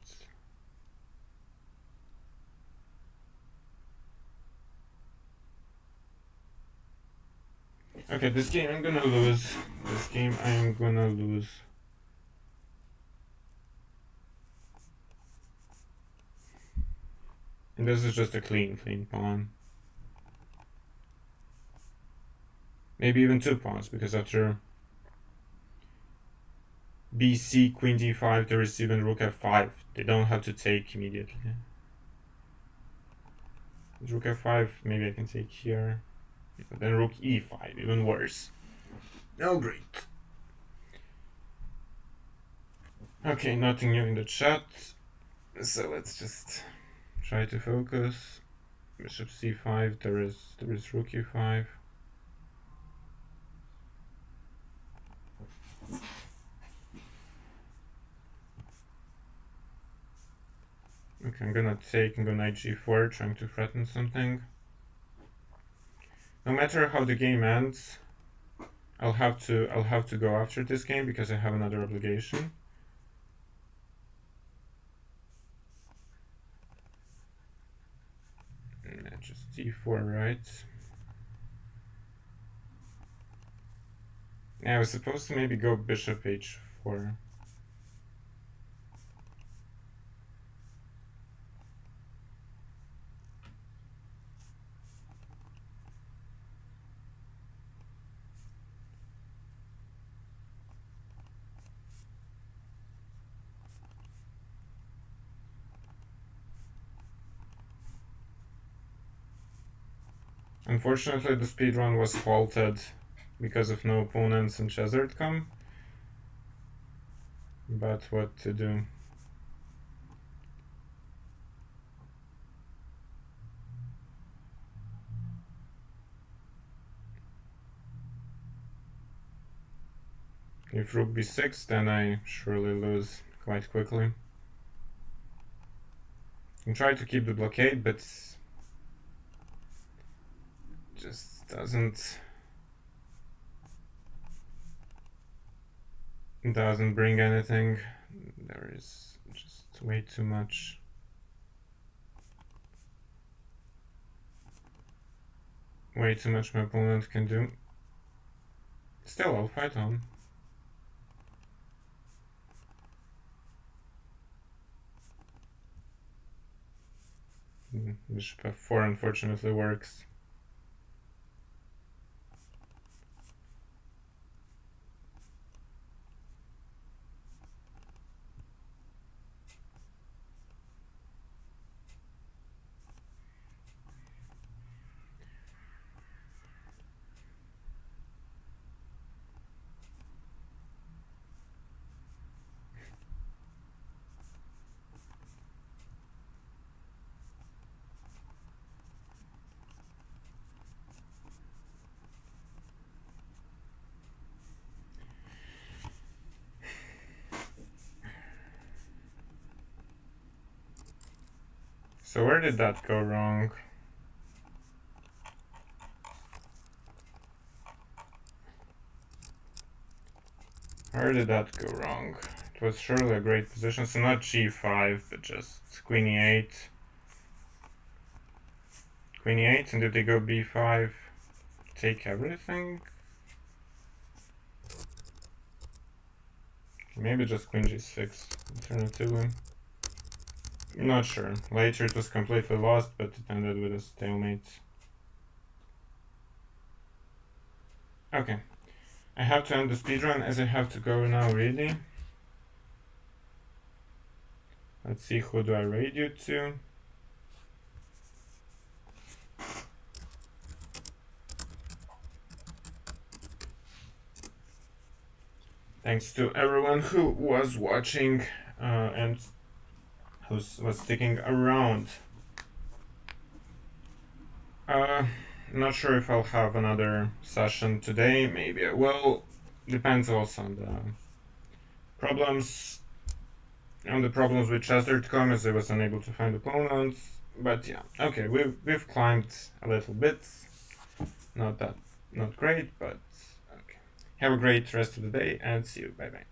Okay, this game I'm gonna lose. This game I am gonna lose. And this is just a clean pawn. Maybe even 2 pawns, because after bc, queen d5, there is even rook f5. They don't have to take immediately. Rook f5, maybe I can take here. But then rook e5, even worse. Oh, great. Okay, nothing new in the chat. So let's just try to focus. Bishop c5, there is rook e5. Okay, I'm gonna take and go knight g4, trying to threaten something. No matter how the game ends, I'll have to go after this game because I have another obligation. Just d4, right? Yeah, I was supposed to maybe go bishop h4. Unfortunately, the speedrun was halted because of no opponents in Chessert.com. But what to do? If rook b6, then I surely lose quite quickly. I try to keep the blockade, but just doesn't bring anything. There is just way too much. Way too much my opponent can do. Still, I'll fight on. Bishop f4 unfortunately works. So where did that go wrong? Where did that go wrong? It was surely a great position, so not g5, but just queen e8. Queen e8, and did they go b5? Take everything? Maybe just queen g6, alternatively. Not sure. Later it was completely lost, but it ended with a stalemate. Okay. I have to end the speedrun as I have to go now, really. Let's see, who do I raid you to? Thanks to everyone who was watching and who was sticking around. Not sure if I'll have another session today. Maybe I will. Depends also on the problems. On the problems with chess.com, as I was unable to find opponents. But yeah, okay, we've climbed a little bit. Not great, but okay. Have a great rest of the day and see you. Bye bye.